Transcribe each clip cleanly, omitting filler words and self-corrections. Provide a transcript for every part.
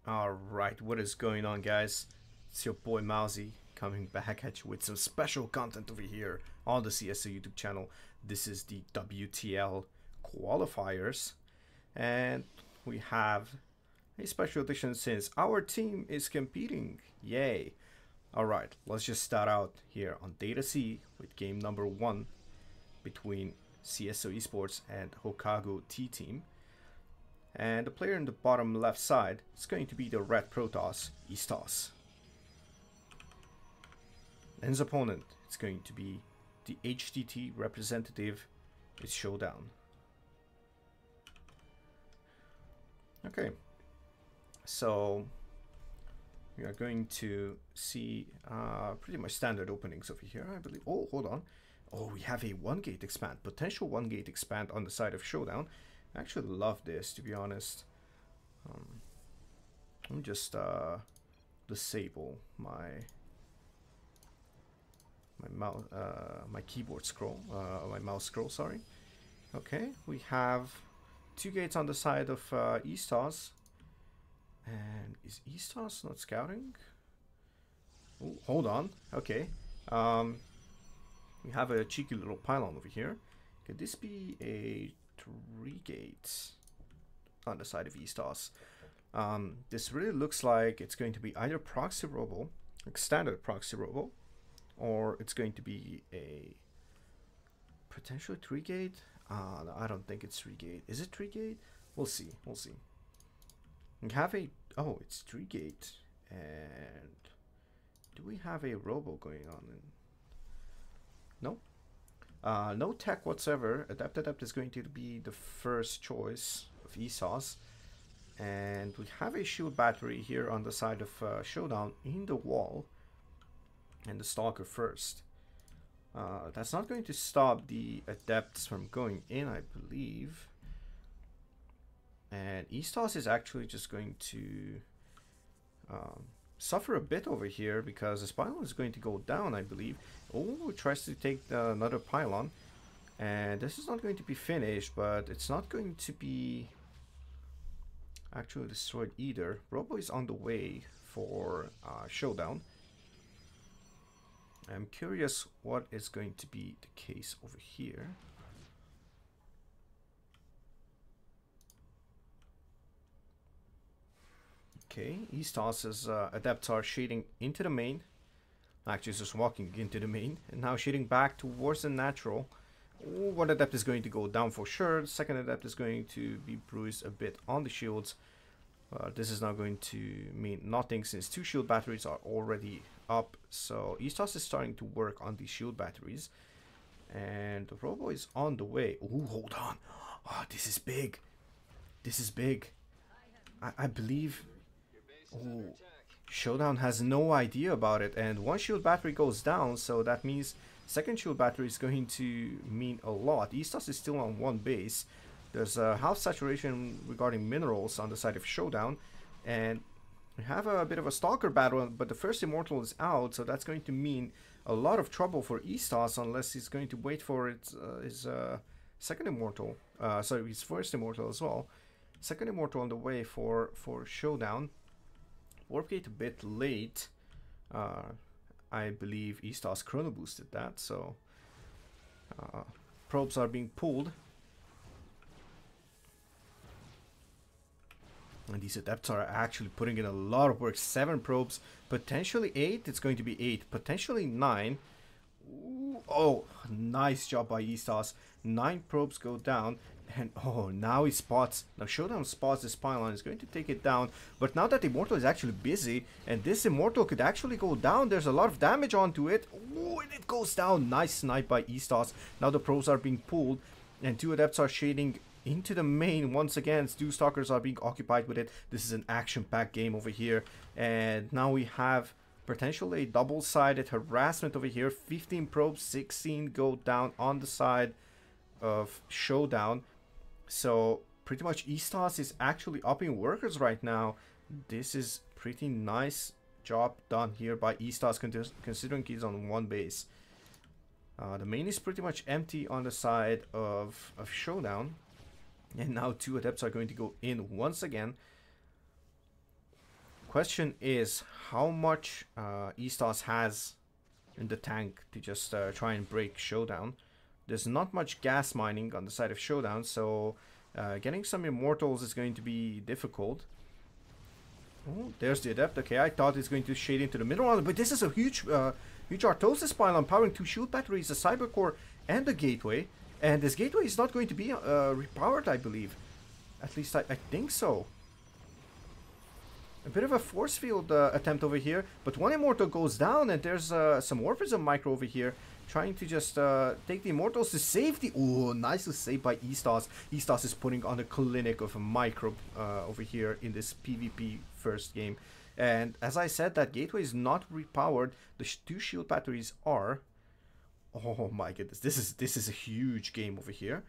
Alright, what is going on, guys? It's your boy Mauzy coming back at you with some special content over here on the CSO YouTube channel. This is the WTL Qualifiers, and we have a special edition since our team is competing. Yay! Alright, let's just start out here on Data C with game number 1 between CSO Esports and Hokago T team. And the player in the bottom left side is going to be the red Protoss, EastToss. And his opponent is going to be the HTT representative, it's Showdown. Okay, so we are going to see pretty much standard openings over here, I believe. Oh, hold on. Oh, we have a 1-gate expand, potential 1-gate expand on the side of Showdown. I actually love this, to be honest. Let me just disable my mouse, my keyboard scroll, my mouse scroll. Sorry. Okay, we have 2 gates on the side of EastToss, and is EastToss not scouting? Ooh, hold on. Okay, we have a cheeky little pylon over here. Could this be a 3 gates on the side of EastToss? This really looks like it's going to be either proxy robo, like standard proxy robo, or it's going to be a potential 3 gate. No, I don't think it's 3 gate. Is it 3 gate? We'll see. We'll see. We have a it's 3 gate, and do we have a robo going on? No. No tech whatsoever. Adept is going to be the first choice of EastToss. And we have a shield battery here on the side of Showdown in the wall. And the Stalker first. That's not going to stop the Adepts from going in, I believe. And EastToss is actually just going to suffer a bit over here because this pylon is going to go down, I believe. Oh, it tries to take another pylon, and this is not going to be finished, but it's not going to be actually destroyed either. Robo is on the way for Showdown. I'm curious what is going to be the case over here. Okay, EastToss's Adepts are shading into the main. Actually, just walking into the main. And now shading back towards the natural. Ooh, one Adept is going to go down for sure. The second Adept is going to be bruised a bit on the shields. This is not going to mean nothing since 2 shield batteries are already up. So EastToss is starting to work on these shield batteries. And the Robo is on the way. Ooh, hold on. Oh, this is big. This is big. I believe... Oh, Showdown has no idea about it, and 1 shield battery goes down, so that means second shield battery is going to mean a lot. EastToss is still on 1 base. There's a half saturation regarding minerals on the side of Showdown, and we have a bit of a Stalker battle, but the first Immortal is out, so that's going to mean a lot of trouble for EastToss unless he's going to wait for his second Immortal. Sorry, his first Immortal as well. Second Immortal on the way for Showdown. Warp gate a bit late. I believe EastToss chrono boosted that, so probes are being pulled. And these Adepts are actually putting in a lot of work. 7 probes, potentially 8. It's going to be 8, potentially 9. Ooh, oh, nice job by EastToss. 9 probes go down. And oh, now he spots. Now Showdown spots this pylon. Is going to take it down. But now that the Immortal is actually busy, and this Immortal could actually go down, there's a lot of damage onto it. Oh, and it goes down. Nice snipe by EastToss. Now the probes are being pulled, and 2 Adepts are shading into the main once again. 2 Stalkers are being occupied with it. This is an action-packed game over here, and now we have potentially a double-sided harassment over here. 15 probes, 16 go down on the side of Showdown. So pretty much EastToss is actually upping workers right now. This is pretty nice job done here by EastToss, considering he's on 1 base. The main is pretty much empty on the side of Showdown. And now 2 Adepts are going to go in once again. question is how much EastToss has in the tank to just try and break Showdown. There's not much gas mining on the side of Showdown, so getting some Immortals is going to be difficult. Oh, there's the Adept. Okay, I thought it's going to shade into the middle one, but this is a huge Artosis pylon powering 2 shield batteries, a Cyber Core, and a Gateway. And this Gateway is not going to be repowered, I believe. At least I think so. A bit of a force field attempt over here, but one Immortal goes down, and there's some Orphism Micro over here, trying to just take the Immortals to safety. Oh, nicely saved by EastToss. EastToss is putting on a clinic of a Micro over here in this PvP first game. And as I said, that Gateway is not repowered. The 2 shield batteries are. Oh my goodness, this is a huge game over here.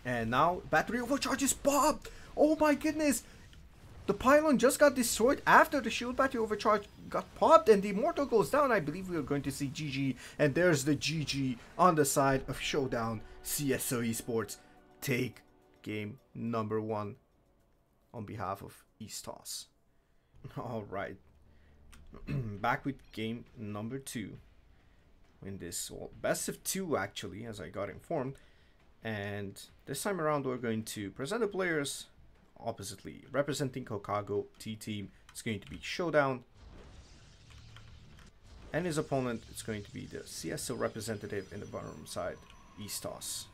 And now battery overcharge is popped. Oh my goodness. The pylon just got destroyed after the shield battery overcharge got popped and the Immortal goes down. I believe we are going to see GG. And there's the GG on the side of Showdown. CSO Esports take game number 1 on behalf of EastToss. Alright. Back with game number 2. In this best of 2 actually, as I got informed. And this time around we're going to present the players oppositely. Representing Hokago T-Team, it's going to be Showdown. And his opponent, it's going to be the CSO representative in the bottom side, EastToss.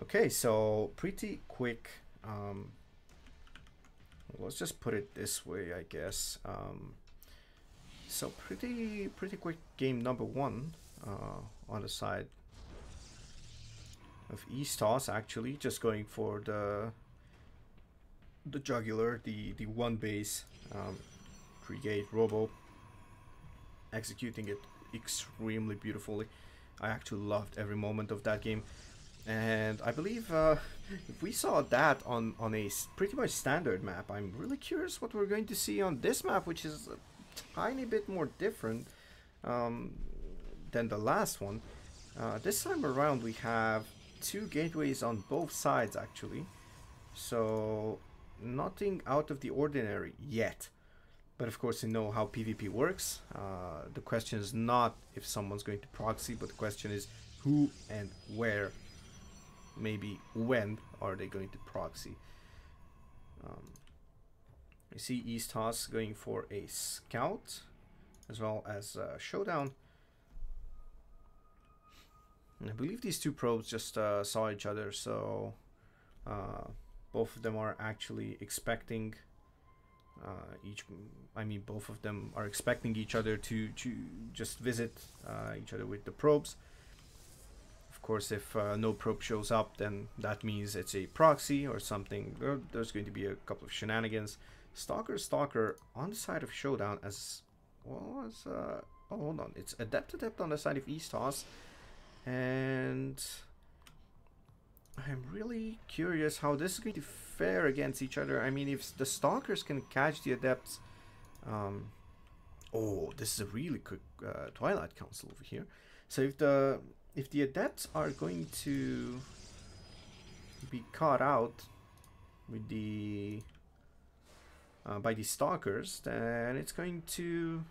Okay, so pretty quick. Let's just put it this way, I guess. So pretty quick game number 1 on the side of EastToss, actually, just going for the jugular, the 1 base, Brigade Robo, executing it extremely beautifully. I actually loved every moment of that game, and I believe if we saw that on a pretty much standard map, I'm really curious what we're going to see on this map, which is a tiny bit more different than the last one. This time around we have 2 gateways on both sides actually, so nothing out of the ordinary yet. But of course, you know how PvP works. The question is not if someone's going to proxy, but the question is who and where, maybe when are they going to proxy. You see EastToss going for a scout as well as Showdown. And I believe these 2 probes just saw each other, so both of them are actually expecting both of them are expecting each other to just visit each other with the probes. Of course, if no probe shows up, then that means it's a proxy or something. There's going to be a couple of shenanigans. Stalker on the side of Showdown as well as oh, hold on, it's Adept on the side of EastToss. And I'm really curious how this is going to fare against each other. I mean, if the Stalkers can catch the Adepts... oh, this is a really quick Twilight Council over here. So if the Adepts are going to be caught out with the by the Stalkers, then it's going to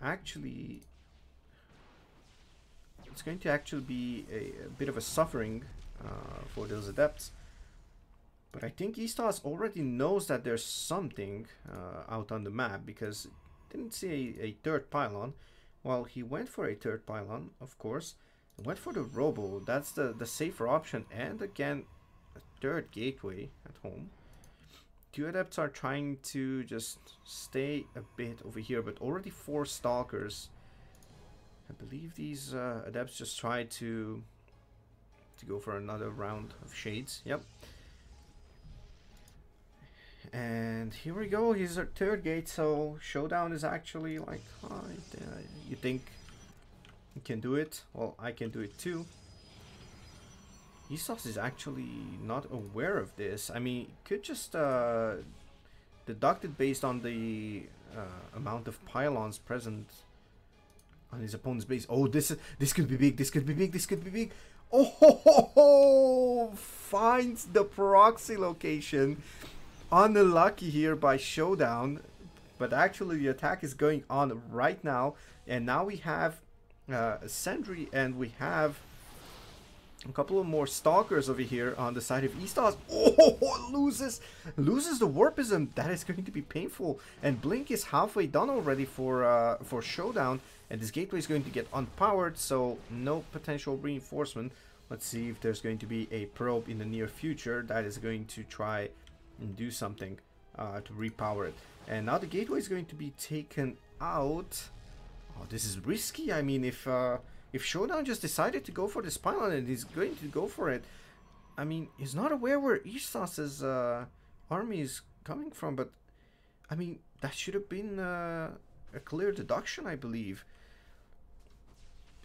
actually be a bit of a suffering for those Adepts. But I think EastToss already knows that there's something out on the map, because didn't see a 3rd pylon. Well, he went for a 3rd pylon, of course. Went for the Robo. That's the safer option. And again, a 3rd gateway at home. 2 Adepts are trying to just stay a bit over here, but already 4 Stalkers. I believe these Adepts just tried to go for another round of Shades. Yep. And here we go. Here's our 3rd gate. So Showdown is actually like, you think you can do it? Well, I can do it too. EastToss is actually not aware of this. I mean, could just deduct it based on the amount of pylons present on his opponent's base. Oh, this could be big. This could be big. This could be big. Oh, ho, ho, ho! finds the proxy location. Unlucky here by Showdown, but actually the attack is going on right now, and now we have a sentry, and we have a couple of more stalkers over here on the side of EastToss. Oh, loses the warpism. That is going to be painful, and Blink is halfway done already for Showdown, and this gateway is going to get unpowered, so no potential reinforcement. Let's see if there's going to be a probe in the near future that is going to try and do something to repower it. And now the gateway is going to be taken out. Oh, this is risky. I mean, if Showdown just decided to go for this pylon and he's going to go for it, I mean, he's not aware where EastToss's army is coming from, but I mean, that should have been a clear deduction, I believe,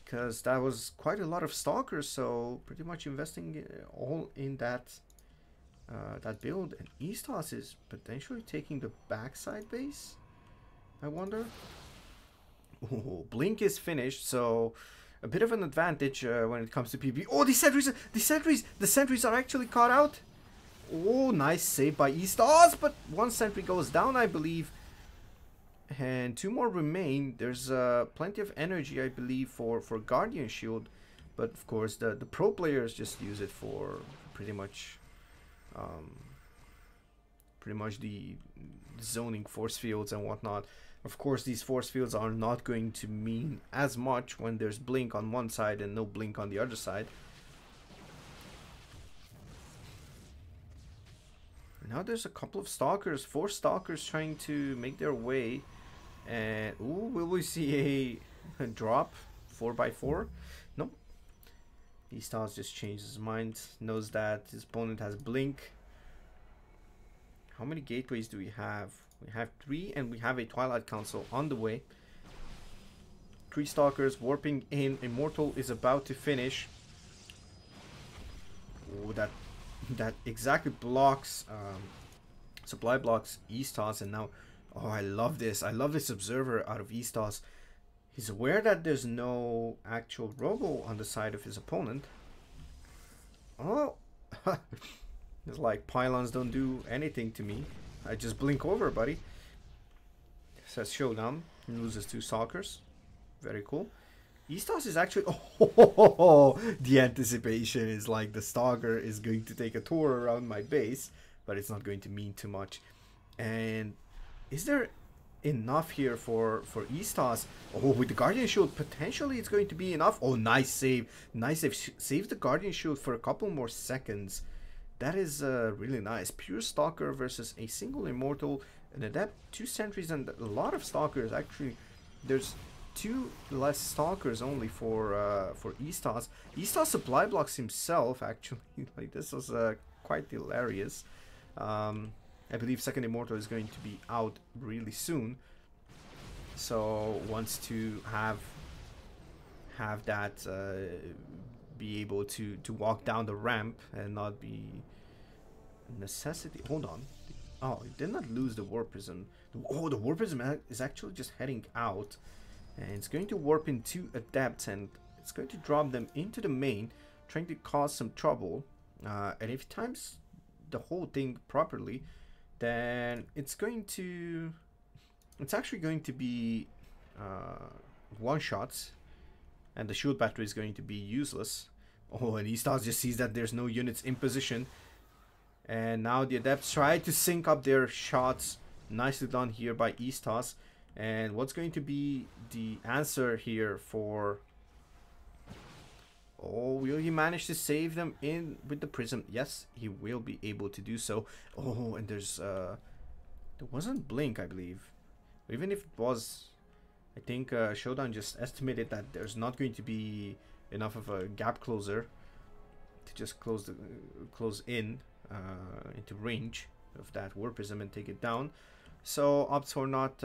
because that was quite a lot of stalkers, so pretty much investing all in that that build. And EastToss is potentially taking the backside base, I wonder. Oh, Blink is finished, so a bit of an advantage when it comes to PvP. Oh, the sentries are actually caught out. Oh, nice save by EastToss, but one sentry goes down, I believe, and two more remain. There's plenty of energy, I believe, for Guardian Shield, but of course the pro players just use it for pretty much the zoning force fields and whatnot. Of course, these force fields are not going to mean as much when there's Blink on one side and no Blink on the other side. Now there's a couple of stalkers, 4 stalkers trying to make their way. And ooh, will we see a drop 4x4? Nope. EastToss just changed his mind, knows that his opponent has Blink. How many gateways do we have? We have 3, and we have a Twilight Council on the way. 3 stalkers warping in. Immortal is about to finish. Oh, that exactly blocks supply blocks EastToss, and now, oh, I love this. I love this observer out of EastToss. He's aware that there's no actual robo on the side of his opponent. Oh, it's like pylons don't do anything to me. I just blink over, buddy. Says Showdown. He loses 2 stalkers. Very cool. EastToss is actually... Oh, the anticipation is like the stalker is going to take a tour around my base, but it's not going to mean too much. And is there enough here for EastToss? Oh, with the Guardian Shield, potentially it's going to be enough. Oh, nice save. Nice save. Saves the Guardian Shield for a couple more seconds. That is really nice. Pure Stalker versus a single Immortal, an Adept, 2 sentries, and a lot of Stalkers. Actually, there's 2 less Stalkers only for EastToss. EastToss supply blocks himself, actually. Like, this was quite hilarious. I believe second Immortal is going to be out really soon, so wants to have that be able to walk down the ramp and not be a necessity. Hold on. Oh, he did not lose the warpism. Oh, the warpism is actually just heading out, and it's going to warp in 2 adepts, and it's going to drop them into the main, trying to cause some trouble. And if it times the whole thing properly, then it's actually going to be one-shots, and the shield battery is going to be useless. Oh, and EastToss just sees that there's no units in position, and now the adepts try to sync up their shots. Nicely done here by EastToss. And what's going to be the answer here for... Oh, will he manage to save them in with the prism? Yes, he will be able to do so. Oh, and there's there wasn't Blink, I believe. Even if it was, I think Showdown just estimated that there's not going to be enough of a gap closer to just close in into range of that warpism and take it down. So opts for not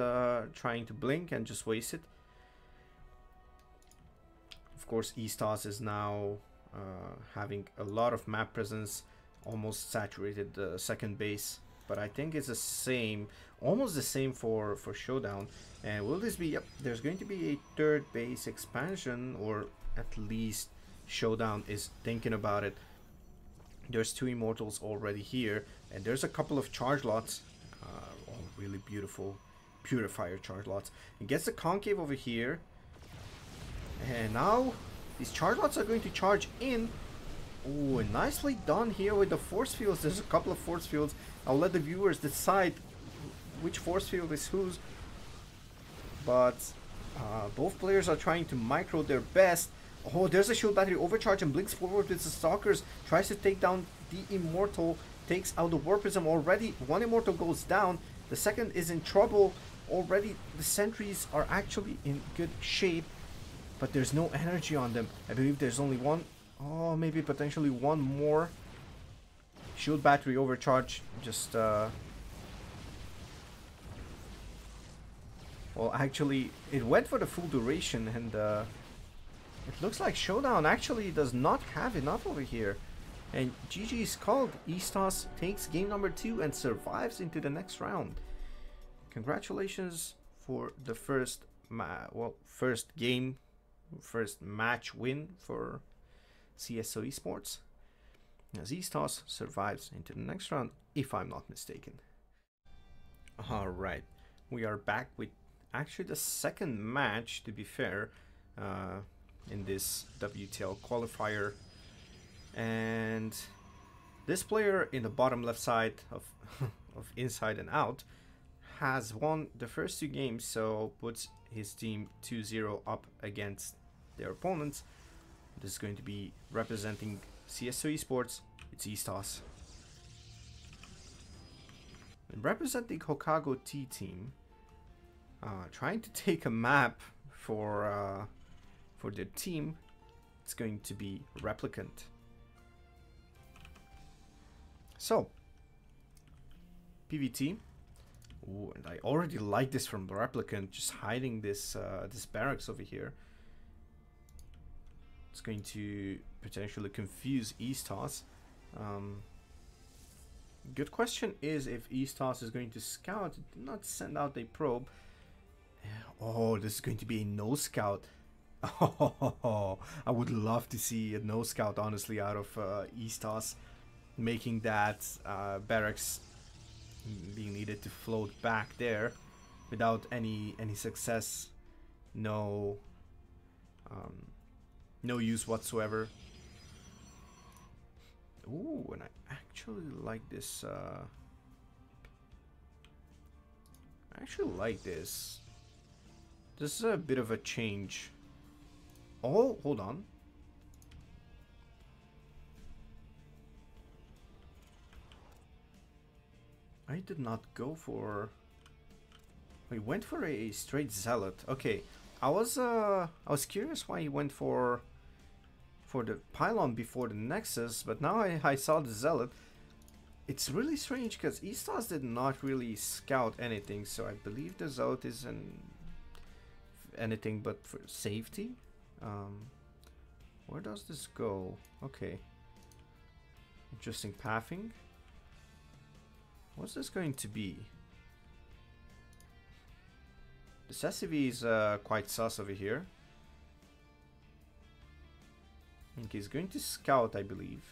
trying to blink and just waste it. Of course, EastToss is now having a lot of map presence, almost saturated the second base. But I think it's the same, almost the same for Showdown. And will this be? Yep, there's going to be a 3rd base expansion, or at least Showdown is thinking about it. There's 2 immortals already here, and there's a couple of charge lots. All really beautiful purifier charge lots. It gets the concave over here, and now these charge lots are going to charge in. Oh, nicely done here with the force fields. There's a couple of force fields. I'll let the viewers decide which force field is whose, but both players are trying to micro their best. Oh, there's a shield battery overcharge and blinks forward with the stalkers. Tries to take down the immortal. Takes out the war prism already. 1 immortal goes down. The second is in trouble. Already the sentries are actually in good shape, but there's no energy on them. I believe there's only one. Oh, maybe potentially one more. Shield battery overcharge. Just well, actually it went for the full duration, and it looks like Showdown actually does not have enough over here. And GG is called. EastToss takes game number 2 and survives into the next round. Congratulations for the first game, first match win for CSO Esports, as EastToss survives into the next round, if I'm not mistaken. Alright, we are back with actually the second match, to be fair, in this WTL qualifier. And this player in the bottom left side of, of Inside and Out has won the first 2 games, so puts his team 2-0 up against their opponents. This is going to be representing CSO Esports. It's EastToss. And representing Hokago T team, trying to take a map for their team. It's going to be Replicant. So, PVT. Ooh, and I already like this from Replicant, just hiding this this barracks over here. It's going to potentially confuse EastToss. Good question is if EastToss is going to scout, not send out a probe. Oh, this is going to be a no scout. Oh, I would love to see a no scout, honestly, out of EastToss, making that barracks being needed to float back there without any success. No no use whatsoever. Ooh, and I actually like this. I actually like this. This is a bit of a change. Oh, hold on. I did not go for... We went for a straight zealot. Okay, I was curious why he went for the pylon before the nexus, but now I saw the zealot. It's really strange because EastToss did not really scout anything, so I believe the zealot isn't anything but for safety. Where does this go? Okay, interesting pathing. What's this going to be? The SSV is quite sus over here. Okay, he's going to scout, I believe.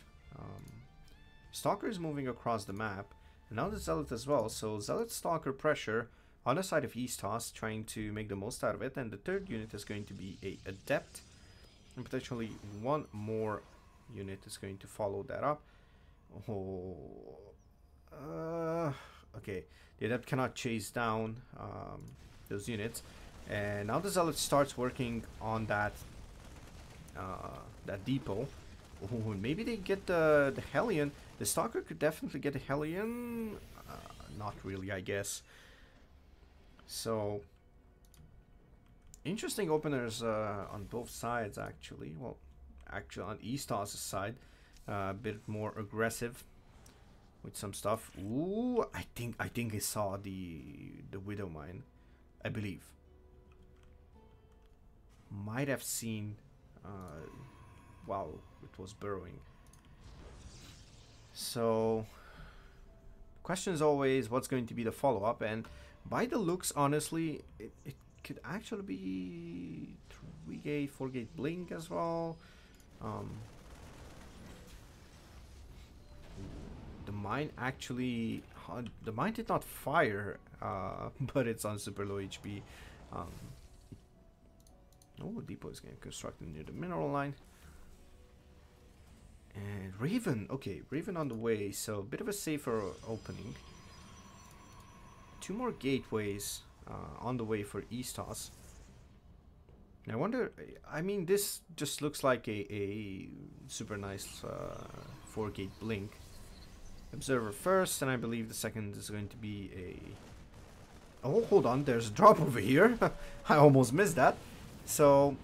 Stalker is moving across the map, and now the Zealot as well. So Zealot Stalker pressure on the side of EastToss, trying to make the most out of it. And the third unit is going to be a Adept, and potentially one more unit is going to follow that up. Oh, okay. The Adept cannot chase down those units, and now the Zealot starts working on that that depot. Oh, maybe they get the Hellion. The Stalker could definitely get a Hellion. Not really, I guess. So interesting openers on both sides, actually. Well, actually on EastToss' side, a bit more aggressive with some stuff. Ooh, I think I saw the Widow Mine, I believe. Might have seen while it was burrowing. So question is always what's going to be the follow-up, and by the looks, honestly, it could actually be 3-gate, 4-gate blink as well. mine actually... the mine did not fire, but it's on super low HP. Oh, depot is getting constructed near the mineral line. And Raven, okay, Raven on the way, so a bit of a safer opening. 2 more gateways on the way for EastToss. I wonder, I mean, this just looks like a super nice 4-gate blink. Observer first, and I believe the second is going to be a... Oh, hold on, there's a drop over here. I almost missed that. So,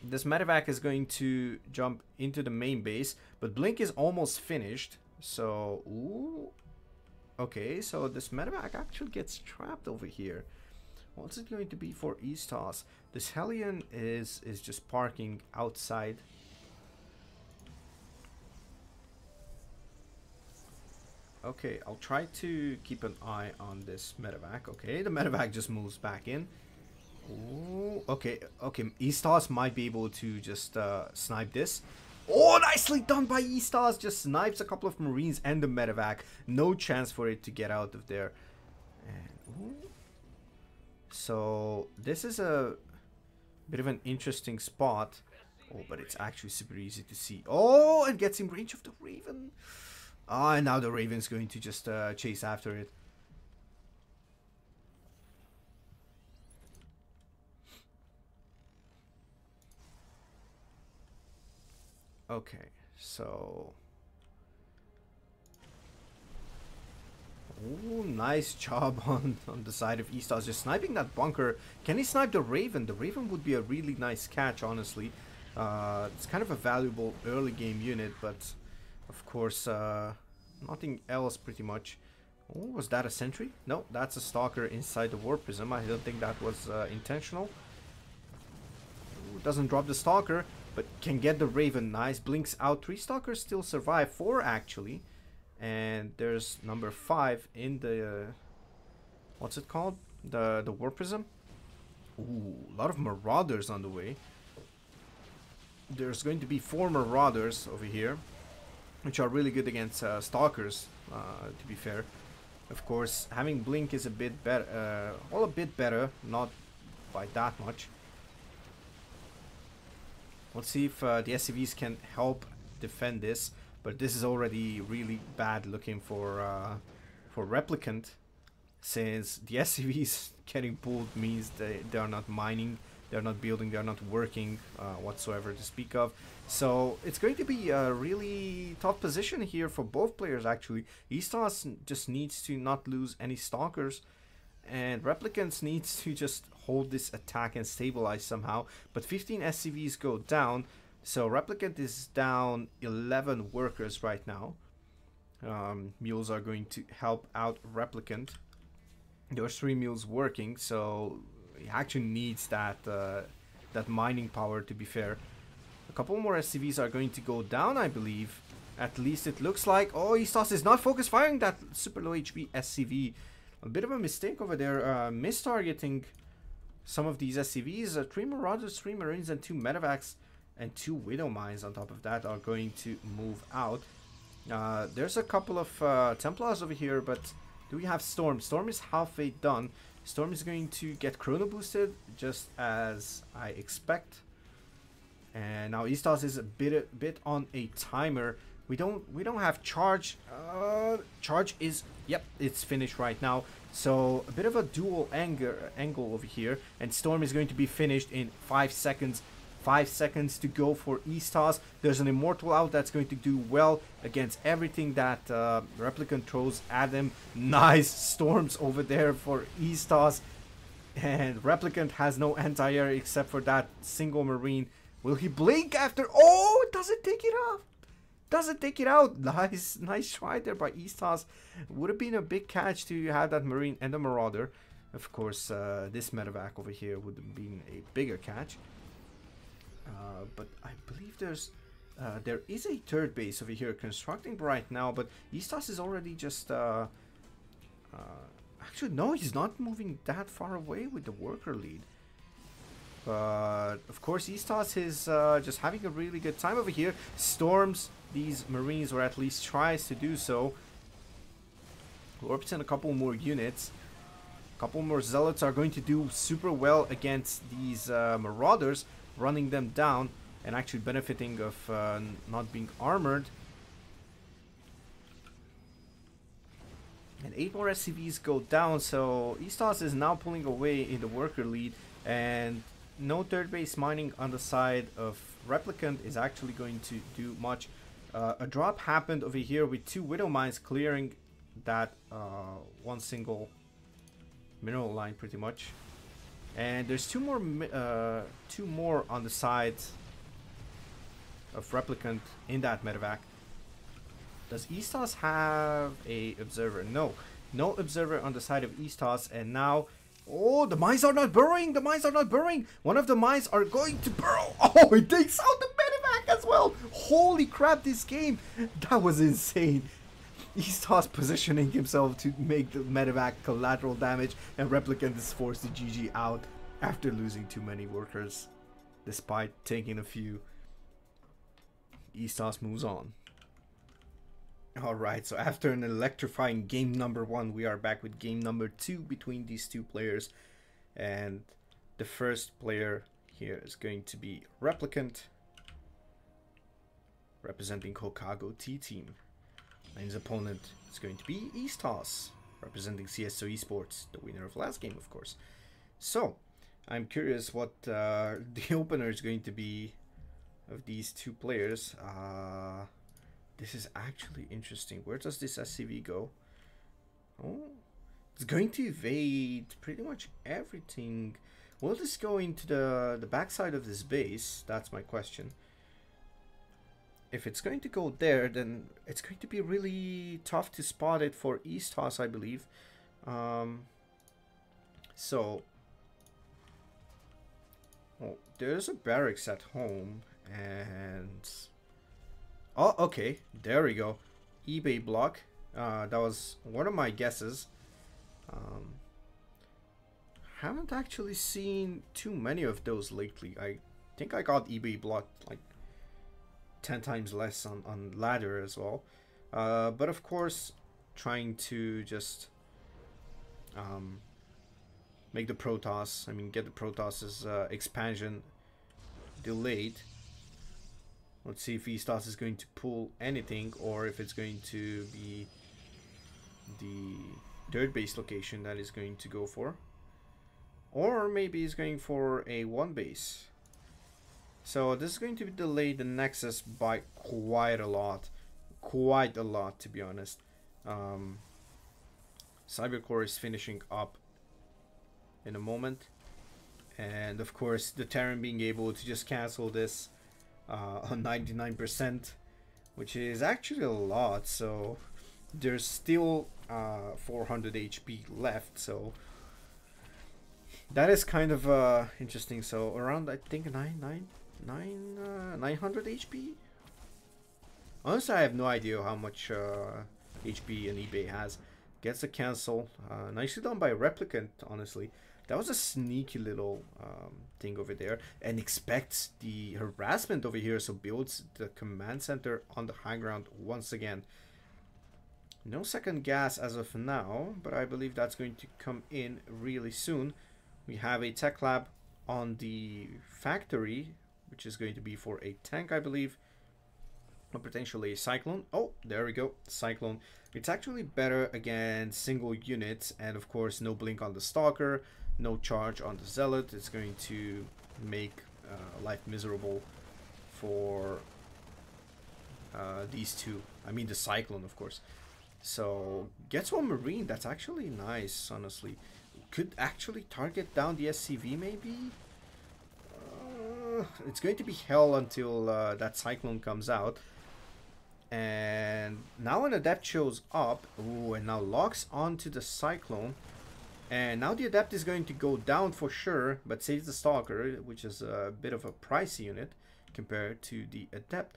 this medevac is going to jump into the main base, but blink is almost finished. So, ooh. Okay, so this medevac actually gets trapped over here. What's it going to be for EastToss? This Hellion is just parking outside. Okay, I'll try to keep an eye on this medevac. Okay, the medevac just moves back in. Ooh, okay, EastToss might be able to just snipe this. Oh, nicely done by EastToss. Just snipes a couple of Marines and the medevac. No chance for it to get out of there. And, ooh. So this is a bit of an interesting spot. Oh, but it's actually super easy to see. Oh, and gets in range of the Raven. Ah, and now the Raven's going to just chase after it. Okay, so... Ooh, nice job on the side of EastToss, just sniping that bunker. Can he snipe the Raven? The Raven would be a really nice catch, honestly. It's kind of a valuable early game unit, but of course, nothing else pretty much. Oh, was that a sentry? No, that's a stalker inside the Warp Prism. I don't think that was intentional. Ooh, doesn't drop the stalker, but can get the Raven. Nice, blinks out. 3 stalkers still survive, 4 actually. And there's number 5 in the what's it called? The Warp Prism. Ooh, a lot of Marauders on the way. There's going to be 4 Marauders over here, which are really good against stalkers, to be fair. Of course, having blink is a bit better, well, a bit better, not by that much. Let's see if the SCVs can help defend this. But this is already really bad looking for Replicant, since the SCVs getting pulled means they are not mining, they're not building, they're not working whatsoever to speak of. So it's going to be a really tough position here for both players actually. EastToss just needs to not lose any stalkers, and Replicants needs to just hold this attack and stabilize somehow. But 15 SCVs go down. So Replicant is down 11 workers right now. Mules are going to help out Replicant. There's 3 mules working, so he actually needs that that mining power, to be fair. A couple more SCVs are going to go down, I believe. At least it looks like. Oh, EastToss is not focus firing that super low HP SCV. A bit of a mistake over there, mistargeting some of these SCVs. 3 Marauders, 3 Marines, and 2 Medevacs. And 2 Widow Mines on top of that are going to move out. There's a couple of Templars over here, but do we have Storm? Storm is halfway done. Storm is going to get chrono boosted, just as I expect. And now EastToss is a bit on a timer. We don't have charge. Charge is, yep, it's finished right now. So a bit of a dual angle over here, and Storm is going to be finished in 5 seconds. 5 seconds to go for EastToss. There's an Immortal out that's going to do well against everything that Replicant throws at him. Nice storms over there for EastToss. And Replicant has no anti-air except for that single Marine. Will he blink after? Oh, doesn't take it off. Doesn't take it out. Nice try there by EastToss. Would have been a big catch to have that Marine and the Marauder. Of course, this medevac over here would have been a bigger catch. But I believe there is a third base over here constructing right now, but EastToss is already just actually no, he's not moving that far away with the worker lead. But of course EastToss is just having a really good time over here. Storms these Marines, or at least tries to do so. Warps in a couple more units. A couple more Zealots are going to do super well against these Marauders, running them down and actually benefiting of not being armored. And 8 more SCVs go down, so EastToss is now pulling away in the worker lead, and no third base mining on the side of Replicant is actually going to do much. A drop happened over here with 2 Widow Mines clearing that one single mineral line pretty much. And there's two more on the side of Replicant in that medevac. Does EastToss have a observer? No. No observer on the side of EastToss, and now... Oh, the mines are not burrowing! The mines are not burrowing! One of the mines are going to burrow! Oh, it takes out the medevac as well! Holy crap, this game! That was insane! EastToss positioning himself to make the medevac collateral damage, and Replicant is forced to GG out after losing too many workers. Despite taking a few, EastToss moves on. Alright, so after an electrifying game number 1, we are back with game number 2 between these two players. And the first player here is going to be Replicant, representing Hokago T-Team. And his opponent is going to be EastToss, representing CSO Esports, the winner of last game, of course. So, I'm curious what the opener is going to be of these two players. This is actually interesting. Where does this SCV go? Oh, it's going to evade pretty much everything. Will this go into the backside of this base? That's my question. If it's going to go there, then it's going to be really tough to spot it for EastToss, I believe. So, oh, there's a barracks at home, and... Oh, okay. There we go. eBay block. That was one of my guesses. Haven't actually seen too many of those lately. I think I got eBay blocked like 10 times less on ladder as well. But of course, trying to just make the Protoss, get the Protoss's expansion delayed. Let's see if EastToss is going to pull anything, or if it's going to be the third base location that is going to go for. Or maybe he's going for a 1 base. So this is going to delay the Nexus by quite a lot. Quite a lot, to be honest. Cybercore is finishing up in a moment. And of course, the Terran being able to just cancel this on 99%, which is actually a lot. So there's still 400 HP left, so that is kind of interesting. So around, I think 900 HP. Honestly, I have no idea how much HP an eBay has. Gets a cancel. Nicely done by Replicant, honestly. That was a sneaky little thing over there, and expects the harassment over here, so builds the command center on the high ground once again. No second gas as of now, but I believe that's going to come in really soon. We have a tech lab on the factory, which is going to be for a tank, I believe, or potentially a Cyclone. Oh, there we go, Cyclone. It's actually better against single units, and of course no blink on the Stalker. No charge on the Zealot. It's going to make life miserable for these two. The Cyclone, of course. So, gets one Marine. That's actually nice, honestly. Could actually target down the SCV, maybe? It's going to be hell until that Cyclone comes out. And now an Adept shows up. Ooh, and now locks onto the Cyclone. And now the Adept is going to go down for sure, but saves the Stalker, which is a bit of a pricey unit compared to the Adept.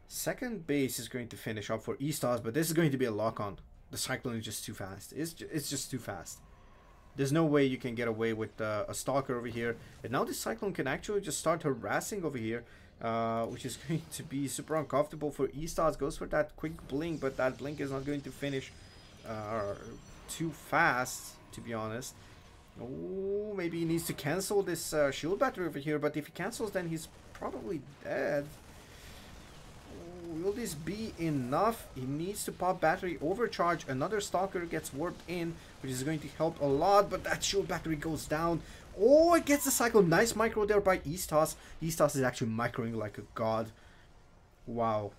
Second base is going to finish up for EastToss, but this is going to be a lock-on. The Cyclone is just too fast. It's just too fast. There's no way you can get away with a Stalker over here. And now the Cyclone can actually just start harassing over here, which is going to be super uncomfortable for EastToss. Goes for that quick blink, but that blink is not going to finish too fast, to be honest. Oh, maybe he needs to cancel this shield battery over here, but if he cancels, then he's probably dead. Oh, will this be enough? He needs to pop battery overcharge. Another stalker gets warped in, which is going to help a lot, but that shield battery goes down. Oh, it gets the cycle. Nice micro there by EastToss. EastToss is actually microing like a god. Wow.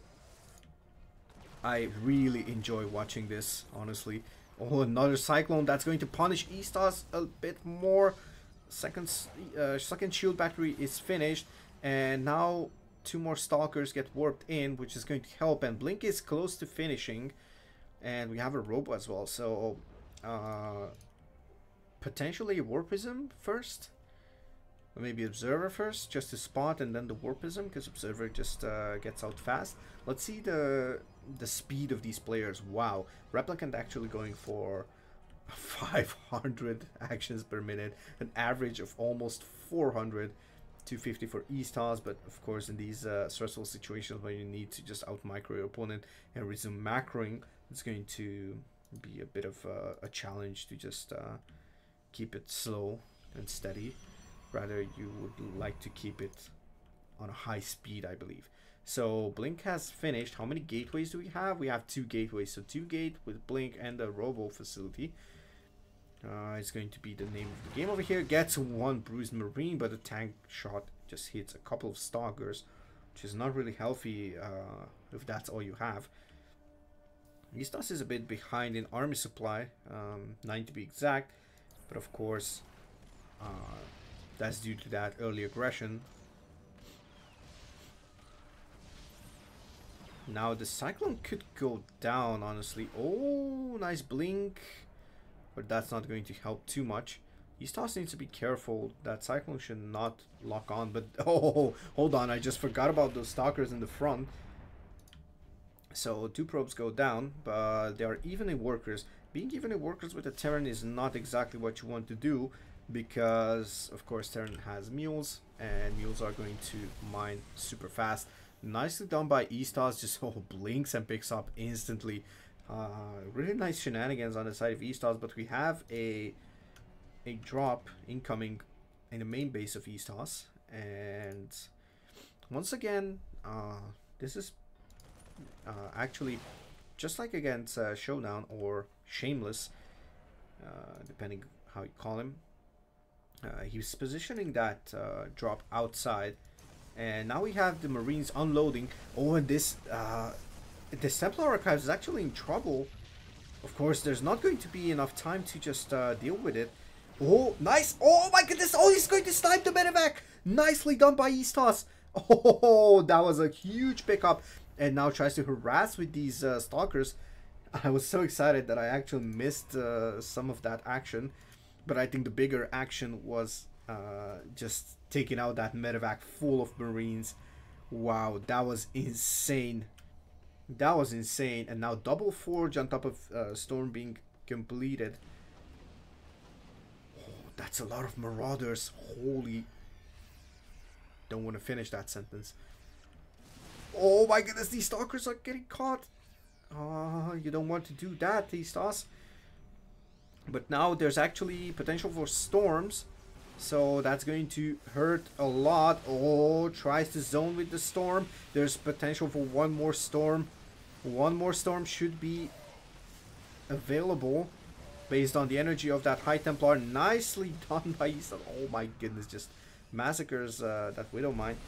I really enjoy watching this, honestly. Oh, another cyclone that's going to punish EastToss a bit more. Second shield battery is finished, and now 2 more stalkers get warped in, which is going to help. And Blink is close to finishing, and we have a robo as well. So potentially Warpism first, or maybe Observer first, just to spot, and then the Warpism, because Observer just gets out fast. Let's see the speed of these players. Wow, Replicant actually going for 500 actions per minute, an average of almost 400. 250 for EastToss, but of course in these stressful situations where you need to just out micro your opponent and resume macroing, it's going to be a bit of a challenge to just keep it slow and steady. Rather, you would like to keep it on a high speed, I believe. So Blink has finished. How many gateways do we have? We have 2 gateways, so 2 gate with Blink and the robo facility. It's going to be the name of the game over here. Gets 1 bruised marine, but a tank shot just hits a couple of stalkers, which is not really healthy if that's all you have. EastToss is a bit behind in army supply, 9 to be exact, but of course that's due to that early aggression. Now the cyclone could go down, honestly. Oh, nice blink. But that's not going to help too much. EastToss needs to be careful. That cyclone should not lock on. But oh, hold on, I just forgot about those stalkers in the front. So 2 probes go down, but they are evening workers. Being evening workers with a Terran is not exactly what you want to do, because of course Terran has mules, and mules are going to mine super fast. Nicely done by EastToss. Just blinks and picks up instantly. Really nice shenanigans on the side of EastToss, but we have a drop incoming in the main base of EastToss, and once again this is actually just like against Showdown or Shameless, depending how you call him. He was positioning that drop outside, and now we have the Marines unloading. Oh, and this Templar Archives is actually in trouble. Of course, there's not going to be enough time to just deal with it. Oh, nice. Oh my goodness. Oh, he's going to snipe the medevac. Nicely done by EastToss. Oh, that was a huge pickup. And now tries to harass with these stalkers. I was so excited that I actually missed some of that action. But I think the bigger action was just taking out that medevac full of Marines. Wow, that was insane. That was insane. And now double forge on top of storm being completed. Oh, that's a lot of marauders. Holy. Don't want to finish that sentence. Oh my goodness, these stalkers are getting caught. You don't want to do that, EastToss. But now there's actually potential for storms, so that's going to hurt a lot. Oh, tries to zone with the storm. There's potential for 1 more storm. 1 more storm should be available based on the energy of that High Templar. Nicely done by EastToss. Oh my goodness, just massacres that Widow Mine.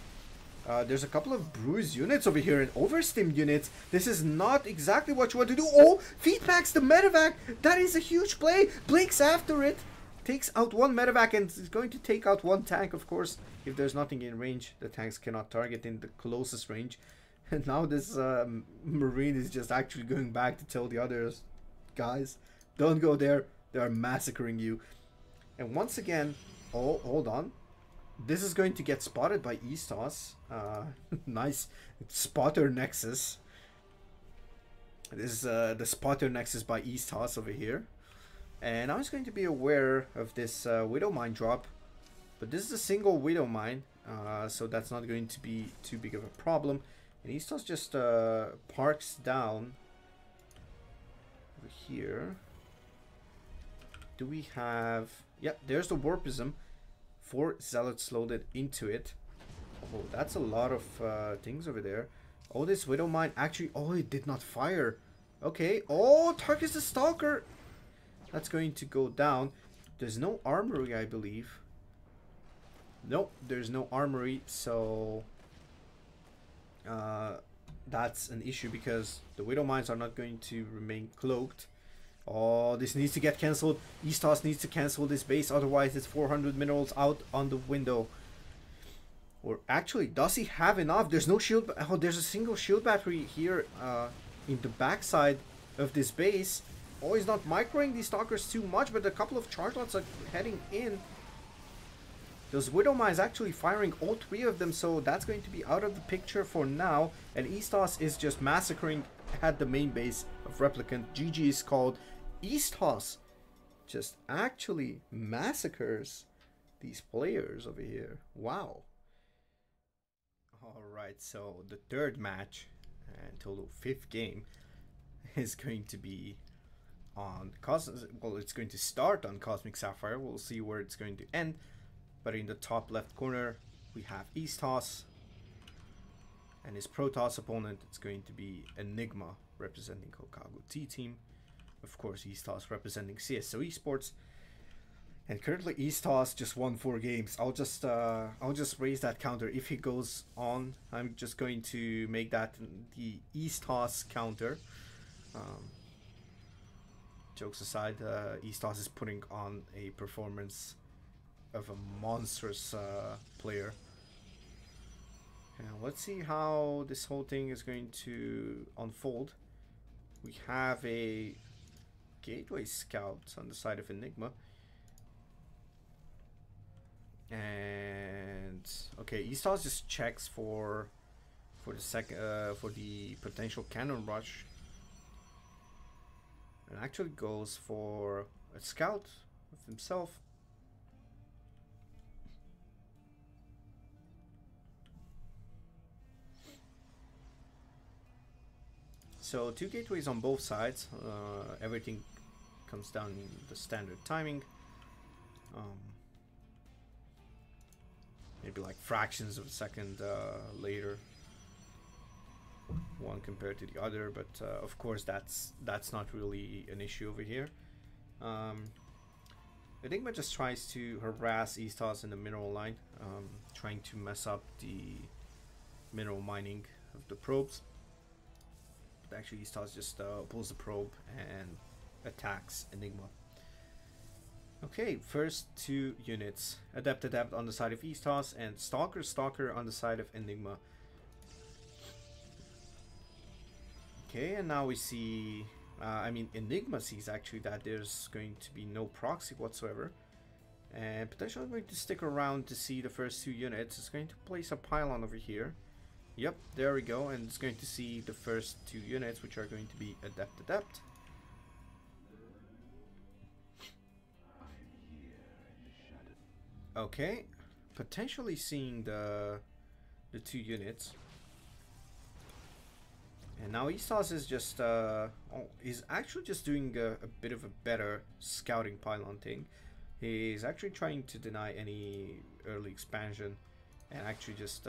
There's a couple of bruised units over here and overstim units. This is not exactly what you want to do. Oh, feedbacks the medevac. That is a huge play. Blinks after it. Takes out 1 medevac and is going to take out 1 tank, of course. If there's nothing in range, the tanks cannot target in the closest range. And now this Marine is just actually going back to tell the others, guys, don't go there. They are massacring you. And once again, oh, hold on. This is going to get spotted by EastToss. Nice spotter nexus. This is the spotter nexus by EastToss over here. And I was going to be aware of this Widow Mine drop. But this is a single Widow Mine. So that's not going to be too big of a problem. And EastToss just parks down over here. Do we have... Yep, there's the Warpism. 4 Zealots loaded into it. Oh, that's a lot of things over there. Oh, this Widow Mine actually... Oh, it did not fire. Okay. Oh, targets the Stalker. That's going to go down. There's no armory, I believe. Nope, there's no armory, so... that's an issue because the Widow Mines are not going to remain cloaked. Oh, this needs to get cancelled. EastToss needs to cancel this base, otherwise it's 400 minerals out on the window. Or actually, does he have enough? There's no shield. Oh, there's a single shield battery here in the backside of this base. Oh, he's not microing these Stalkers too much, but a couple of charge lots are heading in. Those Widow Mines actually firing all 3 of them, so that's going to be out of the picture for now. And EastToss is just massacring at the main base of Replicant. GG is called. EastToss just actually massacres these players over here. Wow. Alright, so the 3rd match and total 5th game is going to be on well, it's going to start on Cosmic Sapphire. We'll see where it's going to end. But in the top left corner, we have EastToss. And his Protoss opponent, it's going to be Enigma, representing Hokago T-Team. Of course, EastToss representing CSO Esports. And currently, EastToss just won 4 games. I'll just raise that counter. If he goes on, I'm just going to make that the EastToss counter. Jokes aside, EastToss is putting on a performance of a monstrous player. And let's see how this whole thing is going to unfold. We have a Gateway Scout on the side of Enigma. And okay, EastToss just checks for the potential cannon rush. And actually goes for a scout of himself. So 2 gateways on both sides. Everything comes down in the standard timing. Maybe like fractions of a second later, one compared to the other, but of course that's not really an issue over here. Enigma just tries to harass EastToss in the mineral line, trying to mess up the mineral mining of the probes. But actually EastToss just pulls the probe and attacks Enigma. Okay, first 2 units. Adept on the side of EastToss and Stalker on the side of Enigma. Okay, and now we see... I mean, Enigma sees actually that there's going to be no proxy whatsoever. And potentially going to stick around to see the first 2 units. It's going to place a pylon over here. Yep, there we go. And it's going to see the first 2 units, which are going to be Adept. Okay, potentially seeing the 2 units. And now EastToss is just he's actually just doing a bit of a better scouting pylon thing. He's actually trying to deny any early expansion and actually just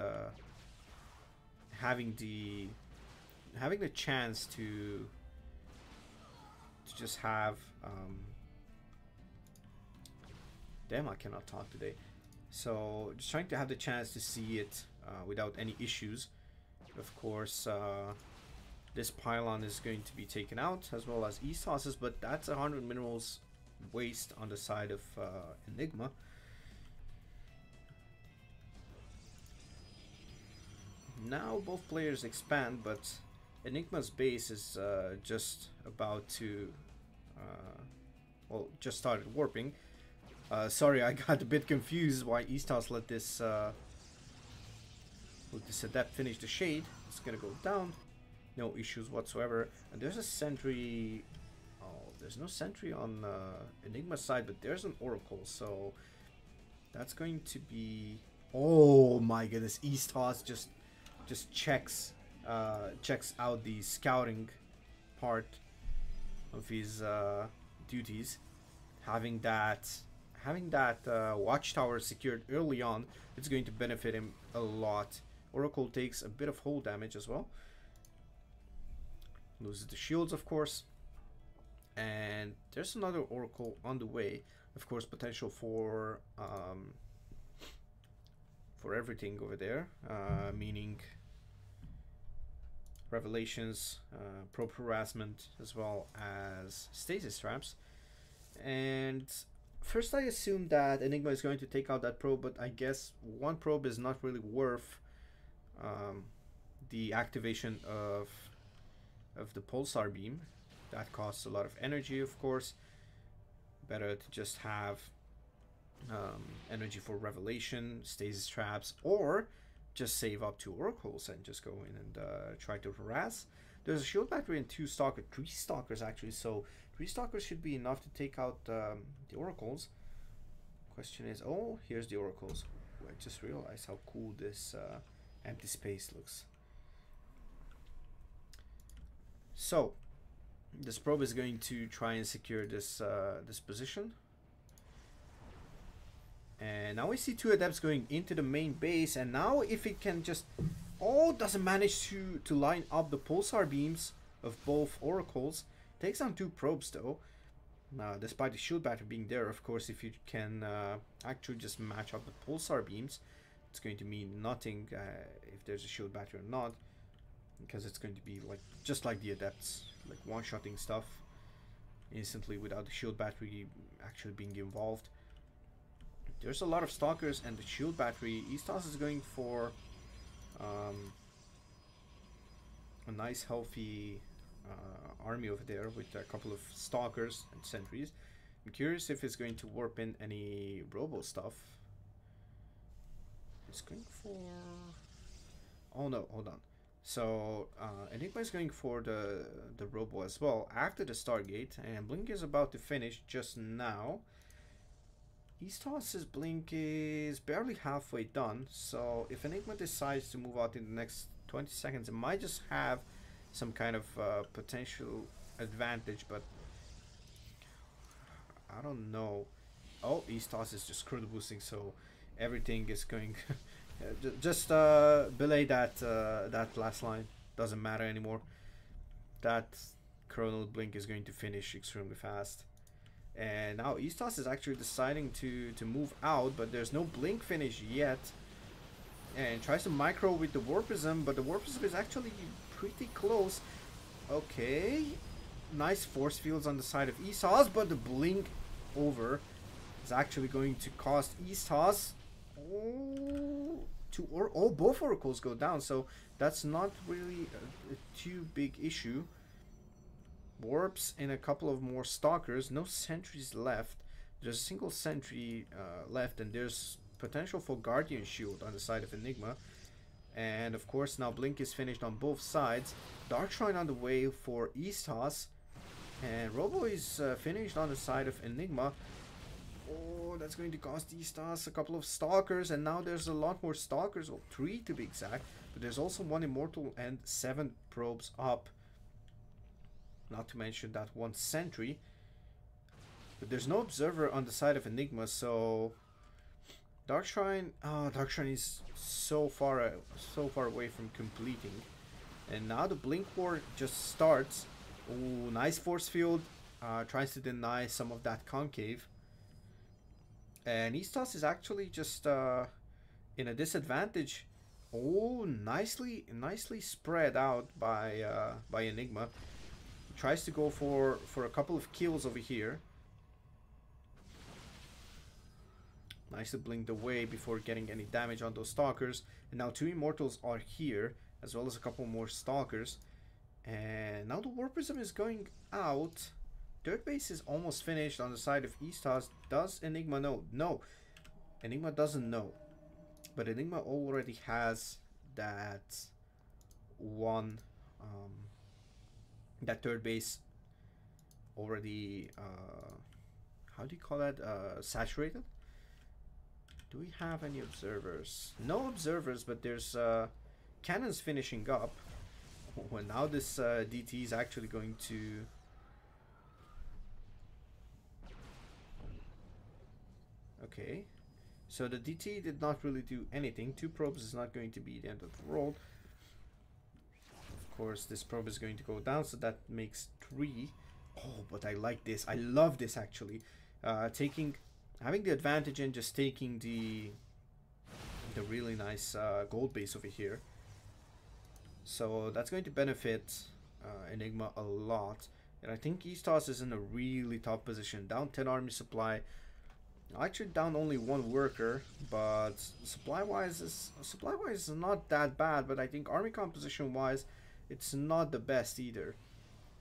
having the chance to just have damn, I cannot talk today. So just trying to have the chance to see it without any issues. Of course, this pylon is going to be taken out as well as EastToss's, but that's 100 minerals waste on the side of Enigma. Now both players expand, but Enigma's base is just about to well, just started warping. Sorry, I got a bit confused why EastToss let this Adept finish the shade. It's gonna go down, no issues whatsoever. And there's a sentry. Oh, there's no sentry on Enigma's side, but there's an Oracle, so that's going to be... Oh my goodness, EastToss just checks out the scouting part of his duties. Having that watchtower secured early on, it's going to benefit him a lot. Oracle takes a bit of hull damage as well. Loses the shields, of course. And there's another Oracle on the way. Of course, potential for everything over there, meaning revelations, probe harassment, as well as stasis traps. And first I assumed that Enigma is going to take out that probe, but I guess one probe is not really worth the activation of the pulsar beam. That costs a lot of energy, of course. Better to just have energy for revelation, stasis traps, or just save up 2 oracles and just go in and try to harass. There's a shield battery and 3 stalkers actually, so 3 stalkers should be enough to take out the oracles. Question is, oh, here's the oracles. I just realized how cool this empty space looks. So this probe is going to try and secure this this position. And now we see 2 adepts going into the main base, and now if it can just doesn't manage to line up the pulsar beams of both oracles. Takes down 2 probes though. Despite the shield battery being there, of course, if you can actually just match up the pulsar beams, it's going to mean nothing if there's a shield battery or not, because it's going to be like just like the adepts, like one-shotting stuff instantly without the shield battery actually being involved. There's a lot of stalkers and the shield battery. EastToss is going for a nice healthy army over there with a couple of stalkers and sentries. I'm curious if it's going to warp in any robo stuff. It's going for... oh no, hold on. So Enigma is going for the robo as well after the Stargate, and Blink is about to finish just now. EastToss's Blink is barely halfway done, so if Enigma decides to move out in the next 20 seconds, it might just have some kind of potential advantage, but I don't know. Oh, EastToss is just crew boosting, so everything is going just belay that that last line. Doesn't matter anymore. That chronal Blink is going to finish extremely fast. And now EastToss is actually deciding to move out, but there's no Blink finish yet. And tries to micro with the Warpism, but the Warpism is actually pretty close. Okay. Nice force fields on the side of EastToss, but the Blink over is actually going to cost EastToss. Both oracles go down, so that's not really a too big issue. Warps in a couple of more stalkers. No sentries left. There's a single sentry left, and there's potential for Guardian Shield on the side of Enigma. And of course now Blink is finished on both sides. Dark Shrine on the way for EastToss, and Robo is finished on the side of Enigma. Oh, that's going to cost EastToss a couple of stalkers, and now there's a lot more stalkers, well, 3 to be exact, but there's also 1 immortal and 7 probes up. Not to mention that 1 sentry. But there's no observer on the side of Enigma, so Dark Shrine is so far away from completing. And now the Blink War just starts. Oh, nice force field. Tries to deny some of that concave. And EastToss is actually just in a disadvantage. Oh, nicely spread out by Enigma. Tries to go for a couple of kills over here. Nice to blink the way before getting any damage on those stalkers. And now 2 immortals are here, as well as a couple more stalkers. And now the Warpism is going out. Third base is almost finished on the side of EastToss. Does Enigma know? No. Enigma doesn't know. But Enigma already has that one... that third base already, how do you call that, saturated? Do we have any observers? No observers, but there's cannons finishing up. Well, now this DT is actually going to Okay. So the DT did not really do anything. 2 probes is not going to be the end of the world. Of course, this probe is going to go down, so that makes 3. Oh, but I like this. I love this, actually. Having the advantage and just taking the really nice gold base over here. So that's going to benefit Enigma a lot. And I think EastToss is in a really top position. Down 10 army supply. Actually down only 1 worker, but supply-wise is not that bad, but I think army composition-wise, it's not the best either.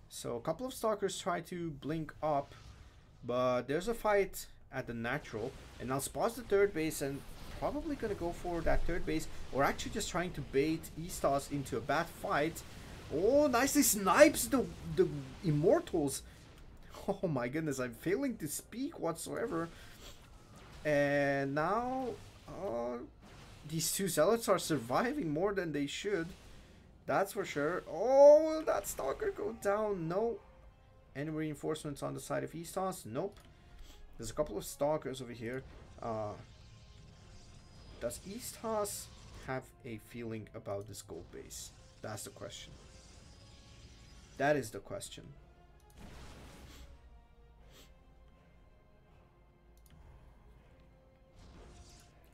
So a couple of stalkers try to blink up, but there's a fight at the natural, and now spots the 3rd base and probably gonna go for that 3rd base, or actually just trying to bait EastToss into a bad fight. Oh, nicely snipes the Immortals. Oh my goodness, I'm failing to speak whatsoever. And now these 2 zealots are surviving more than they should. That's for sure. Oh, will that stalker go down? No. Any reinforcements on the side of EastToss? Nope. There's a couple of stalkers over here. Does EastToss have a feeling about this gold base? That's the question. That is the question.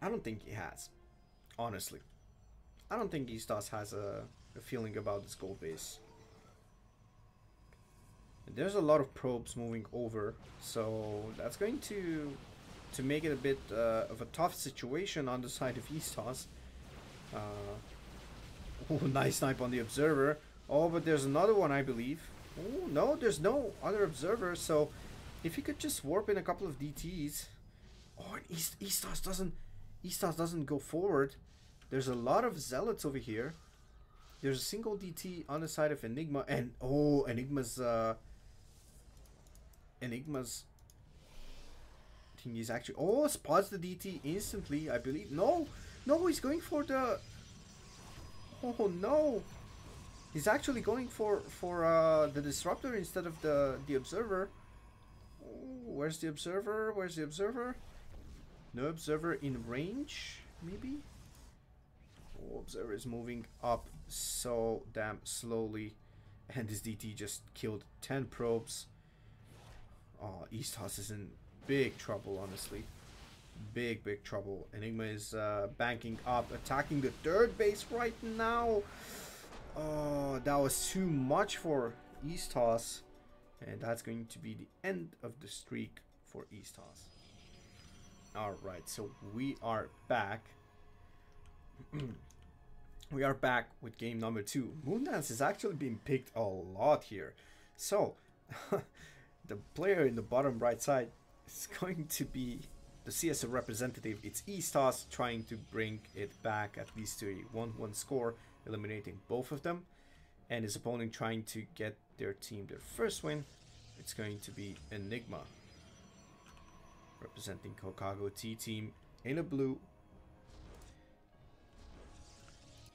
I don't think he has, honestly. I don't think EastToss has a feeling about this gold base. There's a lot of probes moving over, so that's going to make it a bit of a tough situation on the side of EastToss. Oh, nice snipe on the observer. Oh, but there's another one, I believe. Oh, no, there's no other observer, so if he could just warp in a couple of DTs. Oh, and EastToss doesn't go forward. There's a lot of zealots over here. There's a single DT on the side of Enigma, and oh, Enigma's I think he's actually spots the DT instantly, I believe. No, he's going for the. Oh no, he's actually going for the disruptor instead of the observer. Oh, where's the observer? Where's the observer? No observer in range, maybe? Oh, observer is moving up so damn slowly. And this DT just killed 10 probes. Oh, EastToss is in big trouble, honestly. Big trouble. Enigma is banking up, attacking the 3rd base right now. Oh, that was too much for EastToss. And that's going to be the end of the streak for EastToss. Alright, so we are back. We are back with game number 2. Moondance is actually being picked a lot here. So, the player in the bottom right side is going to be the CSO representative. It's EastToss trying to bring it back at least to a 1-1 score, eliminating both of them. And his opponent trying to get their team their first win. It's going to be Enigma, representing Hokago T-Team in a blue.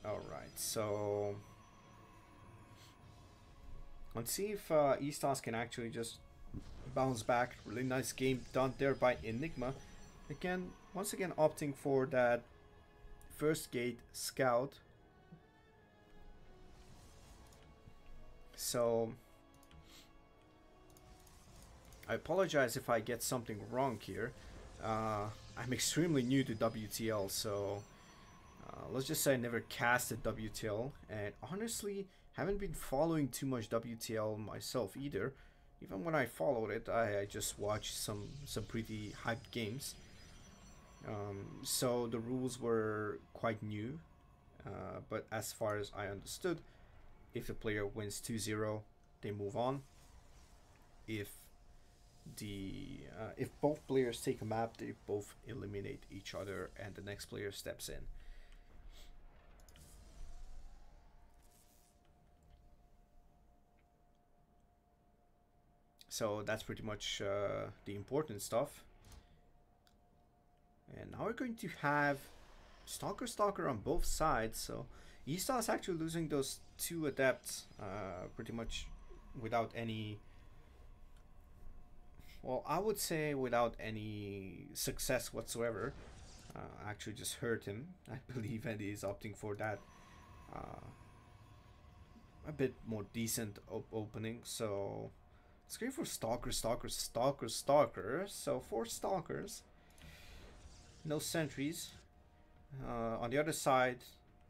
Alright, so let's see if EastToss can actually just bounce back. Really nice game done there by Enigma. Again, once again opting for that first gate scout. So I apologize if I get something wrong here. I'm extremely new to WTL, so let's just say I never casted WTL, and honestly haven't been following too much WTL myself either. Even when I followed it, I just watched some pretty hyped games. So the rules were quite new, but as far as I understood, if the player wins 2-0, they move on. If both players take a map, they both eliminate each other and the next player steps in. So that's pretty much the important stuff. And now we're going to have Stalker on both sides. So EastToss actually losing those 2 adepts pretty much without any Well, I would say without any success whatsoever. Actually just hurt him, I believe, and he's opting for that a bit more decent opening. So it's great for stalkers, stalkers, stalkers, stalkers. So 4 stalkers, no sentries. On the other side,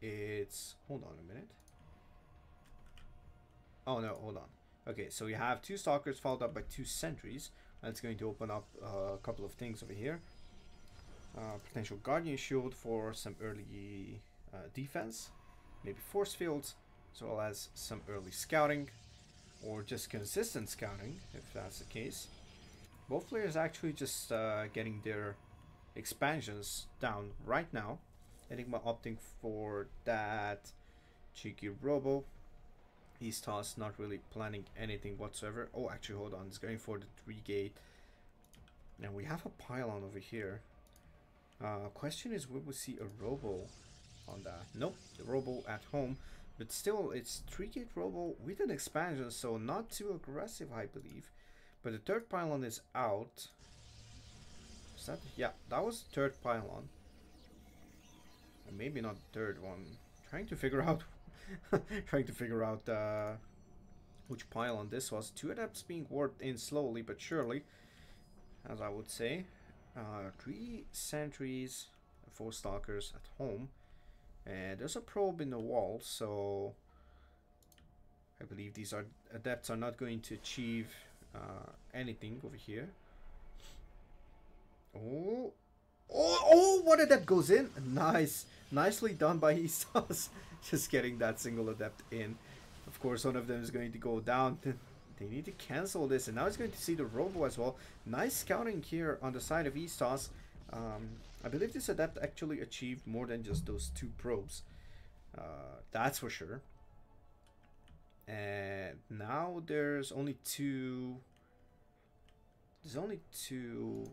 it's, hold on a minute. Oh no, hold on. Okay, so you have 2 stalkers followed up by 2 sentries. That's going to open up a couple of things over here. Potential Guardian Shield for some early defense, maybe force fields, as well as some early scouting, or just consistent scouting, if that's the case. Both players actually just getting their expansions down right now. Enigma opting for that cheeky robo. EastToss not really planning anything whatsoever. Oh, actually, hold on. It's going for the 3 gate. Now we have a pylon over here. Question is, will we see a robo on that? Nope, the robo at home, but still it's 3 gate robo with an expansion, so not too aggressive, I believe. But the 3rd pylon is out. Is that, yeah, that was the 3rd pylon, and maybe not the 3rd one. Trying to figure out which pylon this was. 2 adepts being warped in slowly but surely, as I would say. 3 sentries, 4 stalkers at home, and there's a probe in the wall, so I believe these adepts are not going to achieve anything over here. Oh, what adept goes in? Nicely done by EastToss. Just getting that single adept in. Of course, one of them is going to go down. They need to cancel this, and now he's going to see the robo as well. Nice scouting here on the side of EastToss. I believe this adept actually achieved more than just those 2 probes. That's for sure. And now there's only 2. There's only 2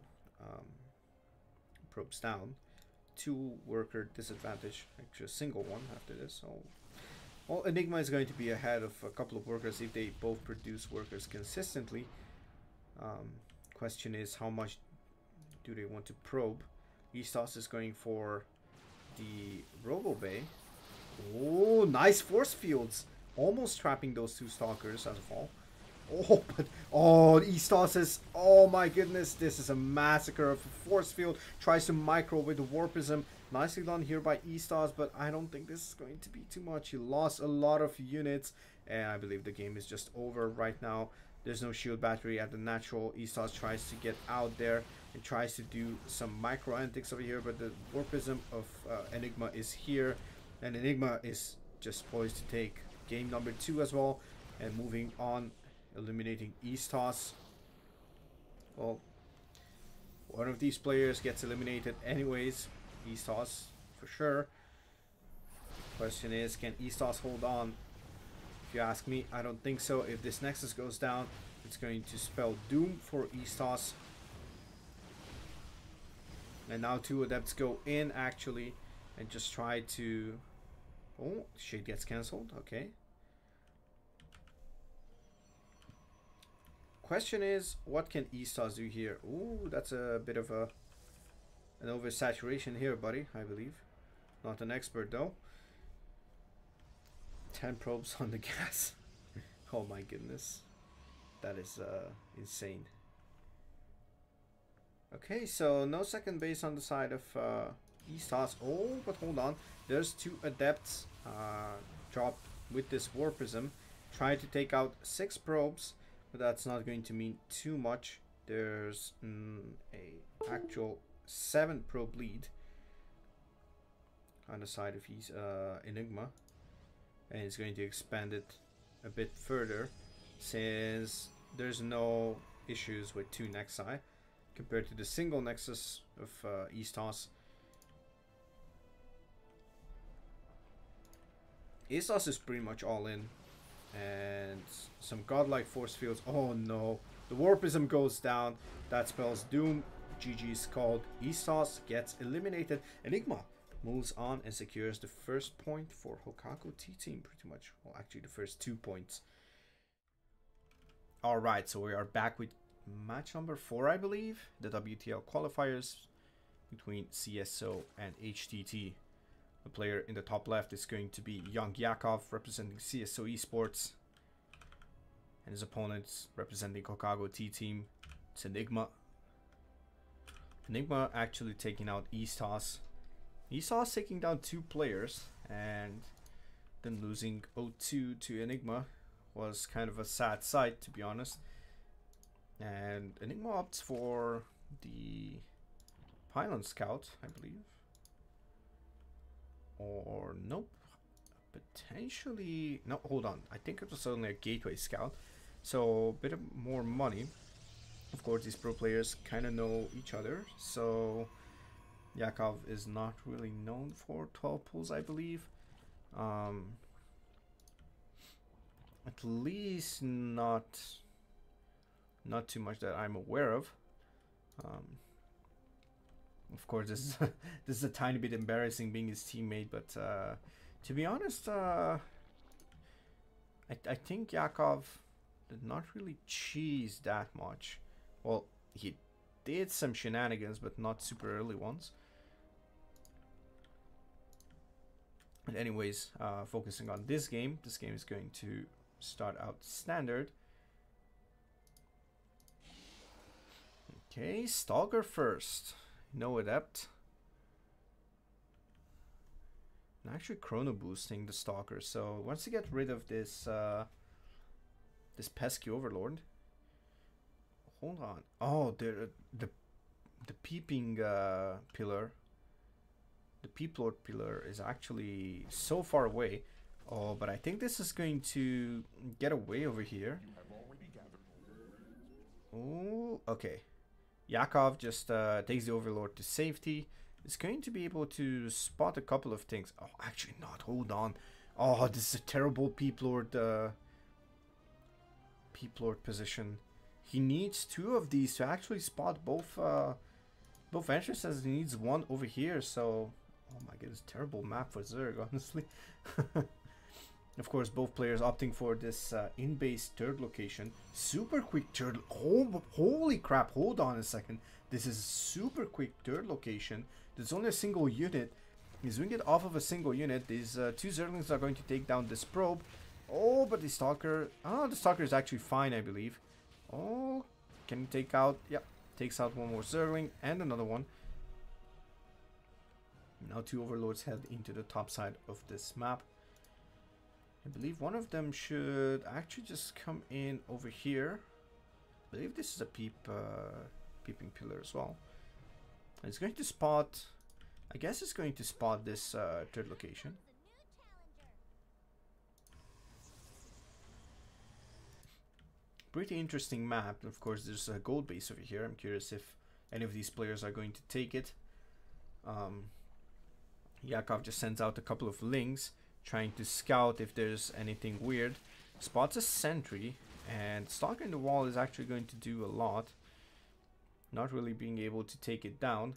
probes down. 2 worker disadvantage. Actually, a single one after this. So, well, Enigma is going to be ahead of a couple of workers if they both produce workers consistently. Question is, how much do they want to probe? EastToss is going for the Robo Bay. Oh, nice force fields. Almost trapping those 2 stalkers as a fall. Oh, but EastToss is, oh my goodness, this is a massacre of a force field. Tries to micro with the warpism. Nicely done here by EastToss, but I don't think this is going to be too much. He lost a lot of units, and I believe the game is just over right now. There's no shield battery at the natural. EastToss tries to get out there and tries to do some micro antics over here, but the warpism of Enigma is here, and Enigma is just poised to take game number 2 as well, and moving on, eliminating EastToss. Well, one of these players gets eliminated anyways. EastToss for sure. Question is, can EastToss hold on? If you ask me, I don't think so. If this Nexus goes down, it's going to spell doom for EastToss. And now 2 adepts go in actually and just try to... Oh, shade gets cancelled. Okay. Question is, what can EastToss do here? Ooh, that's a bit of an oversaturation here, buddy, I believe. Not an expert though. 10 probes on the gas. Oh my goodness. That is insane. Okay, so no second base on the side of EastToss. Oh, but hold on. There's 2 adepts dropped with this warpism. Try to take out 6 probes, but that's not going to mean too much. There's a actual 7 probe lead on the side of his Enigma, and he's going to expand it a bit further since there's no issues with 2 Nexi compared to the single Nexus of EastToss. EastToss is pretty much all in, and some godlike force fields. Oh no, the warpism goes down. That spells doom. GG's called. EastToss gets eliminated. Enigma moves on and secures the first point for Hokaku T-Team, pretty much. Well, actually the first 2 points. Alright, so we are back with match number 4, I believe. The WTL Qualifiers between CSO and HTT. The player in the top left is going to be YoungYakov, representing CSO Esports. And his opponents representing Chicago T-Team. It's Enigma. Enigma actually taking out EastToss. EastToss taking down 2 players and then losing 0-2 to Enigma was kind of a sad sight, to be honest. And Enigma opts for the Pylon Scout, I believe. Or nope. Potentially, no, hold on. I think it was only a Gateway Scout. So a bit of more money. Of course, these pro players kind of know each other. So Yakov is not really known for 12 pulls, I believe. At least not too much that I'm aware of. Of course, this is a tiny bit embarrassing being his teammate, but to be honest, I think Yakov did not really cheese that much. Well, he did some shenanigans, but not super early ones. And anyways, focusing on this game is going to start out standard. Okay, Stalker first. No Adept. I'm actually chrono boosting the Stalker, so once you get rid of this this pesky Overlord. Hold on. Oh, the peeping pillar. The Peep Lord pillar is actually so far away. Oh, but I think this is going to get away over here. Oh, okay. Yakov just takes the Overlord to safety. Is going to be able to spot a couple of things. Oh, actually not. Hold on. Oh, this is a terrible Peep Lord position. He needs 2 of these to actually spot both entrances. He needs 1 over here. So, oh my goodness, terrible map for Zerg, honestly. Of course, both players opting for this in-base 3rd location. Super quick 3rd. Holy crap, hold on a second. This is super quick 3rd location. There's only a single unit. He's doing it off of a single unit. These 2 Zerglings are going to take down this probe. Oh, but the Stalker... Oh, the Stalker is actually fine, I believe. Oh, can he take out... Yep, takes out 1 more Zergling and another one. Now 2 Overlords head into the top side of this map. I believe one of them should actually just come in over here. I believe this is a peeping pillar as well. And it's going to spot... I guess it's going to spot this 3rd location. Pretty interesting map. Of course, there's a gold base over here. I'm curious if any of these players are going to take it. Yakov just sends out a couple of lings, trying to scout if there's anything weird. Spots a sentry, and Stalker in the wall is actually going to do a lot. Not really being able to take it down.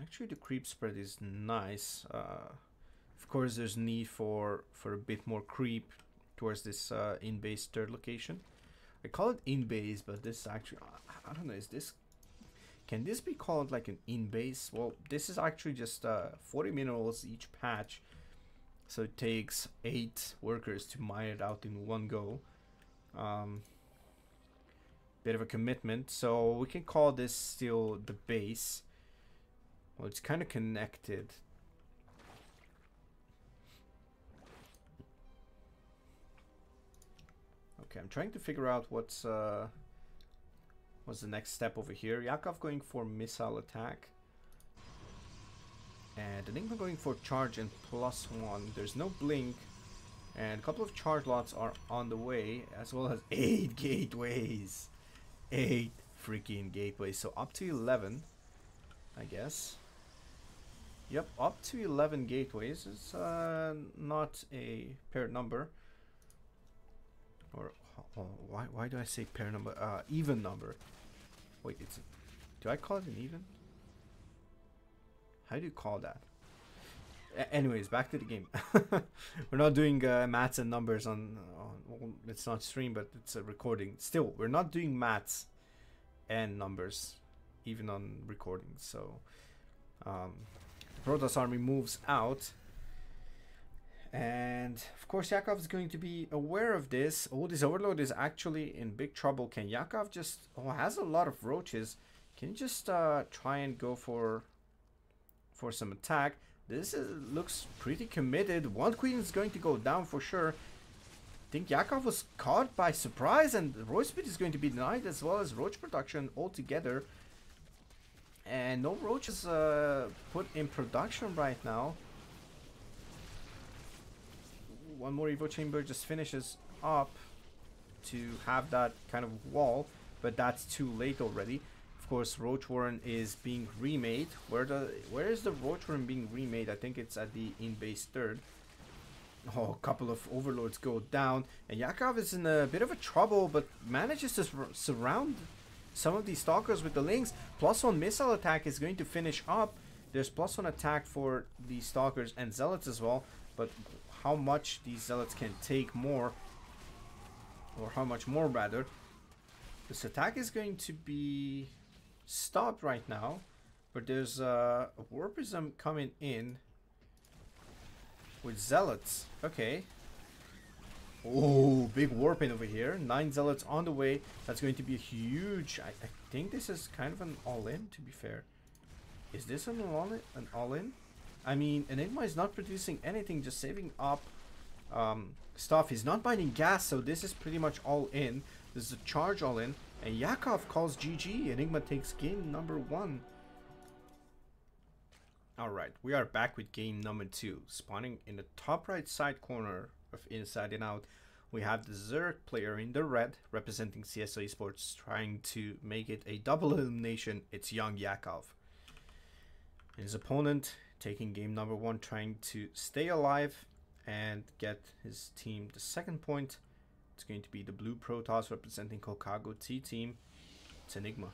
Actually, the creep spread is nice. Of course, there's need for a bit more creep towards this in-base 3rd location. I call it in-base, but this actually, I don't know, is this... Can this be called like an in-base? Well, this is actually just 40 minerals each patch. So it takes 8 workers to mine it out in one go. Bit of a commitment. So we can call this still the base. Well, it's kind of connected. Okay, I'm trying to figure out what's the next step over here. Yakov going for missile attack. And Enigma going for charge and +1. There's no blink. And a couple of charge lots are on the way, as well as 8 gateways. 8 freaking gateways. So up to 11, I guess. Yep, up to 11 gateways. It's not a paired number. Or why do I say pair number? Even number. Wait, do I call it an even? How do you call that? Anyways, back to the game. We're not doing maths and numbers well, it's not stream, but it's a recording. Still, we're not doing maths and numbers, even on recording. So, Protoss army moves out. And of course, Yakov is going to be aware of this. Oh, this overload is actually in big trouble. Can Yakov just... Oh, has a lot of roaches. Can you just try and go for some attack? This looks pretty committed. One queen is going to go down for sure. I think Yakov was caught by surprise, and roach speed is going to be denied, as well as roach production altogether. And no roaches put in production right now. One more Evo chamber just finishes up to have that kind of wall, but that's too late already. Of course, Roach Warren is being remade. Where is the Roach Warren being remade? I think it's at the in-base third. Oh, a couple of overlords go down, and Yakov is in a bit of a trouble, but manages to surround some of these stalkers with the links. +1 missile attack is going to finish up. There's +1 attack for the stalkers and zealots as well, but how much these zealots can take more, or how much more rather. This attack is going to be stopped right now, but there's a warpism coming in with zealots. Okay. Oh, big warping over here. 9 zealots on the way. That's going to be a huge... I think this is kind of an all-in, to be fair. Is this an all-in? I mean, Enigma is not producing anything, just saving up stuff. He's not binding gas, so this is pretty much all in. This is a charge all in. And Yakov calls GG. Enigma takes game number 1. Alright, we are back with game number 2. Spawning in the top right side corner of Inside and Out, we have the Zerg player in the red, representing CSO Esports, trying to make it a double elimination. It's YoungYakov. His opponent taking game number 1, trying to stay alive and get his team the second point. It's going to be the blue Protoss representing Chicago T team. It's Enigma.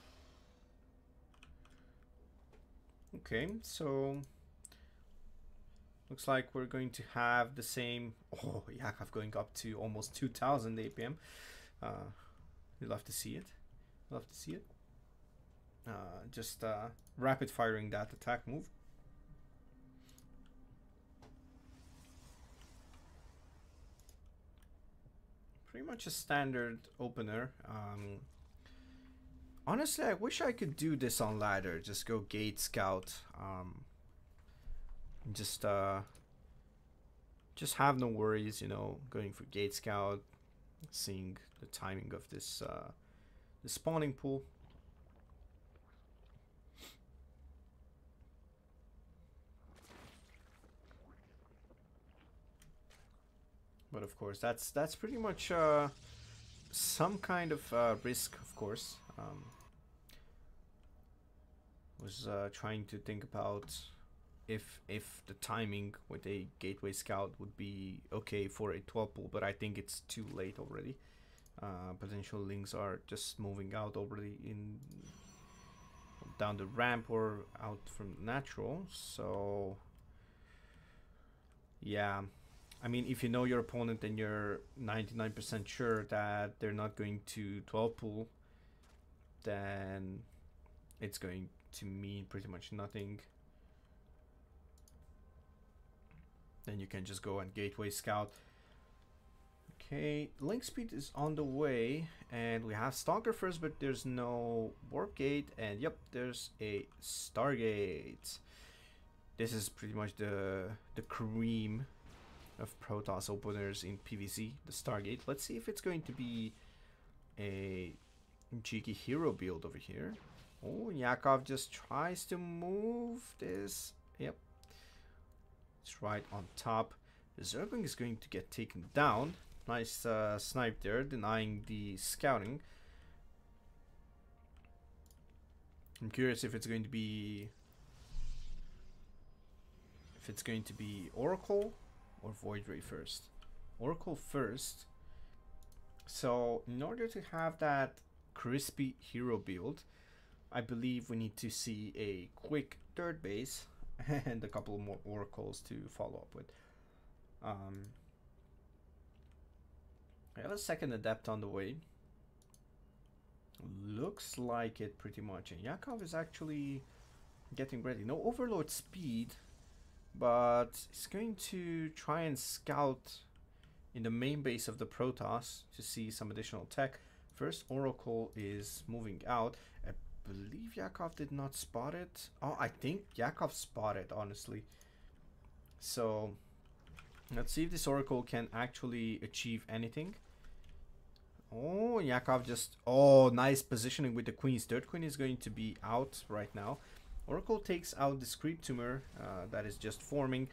Okay, so looks like we're going to have the same. Oh, Yakov going up to almost 2,000 APM. You'd love to see it. Love to see it. Just rapid firing that attack move. Pretty much a standard opener. Honestly, I wish I could do this on ladder. Just go gate scout. Just have no worries, you know, going for gate scout, seeing the timing of this the spawning pool. But of course, that's pretty much some kind of risk, of course. Was trying to think about if the timing with a gateway scout would be okay for a 12 pool, but I think it's too late already. Potential links are just moving out already in down the ramp or out from natural. So yeah, I mean, if you know your opponent and you're 99% sure that they're not going to 12 pool, then it's going to mean pretty much nothing. Then you can just go and gateway scout. Okay, link speed is on the way, and we have Stalker first, but there's no warp gate, and yep, there's a Stargate. This is pretty much the cream of Protoss openers in PvZ, the Stargate. Let's see if it's going to be a cheeky hero build over here. Oh, Yakov just tries to move this. Yep, it's right on top. The Zergling is going to get taken down. Nice snipe there, denying the scouting. I'm curious if it's going to be Oracle or Void Ray first. Oracle first. So in order to have that crispy hero build, I believe we need to see a quick third base and a couple more oracles to follow up with. I have a second adept on the way. Looks like it pretty much. And Yakov is actually getting ready. No overload speed, but he's going to try and scout in the main base of the Protoss to see some additional tech. First Oracle is moving out. I believe Yakov did not spot it. Oh, I think Yakov spotted, honestly. So let's see if this Oracle can actually achieve anything. Oh, Yakov just... Oh, nice positioning with the queens. Third queen is going to be out right now. Oracle takes out this creep tumor that is just forming.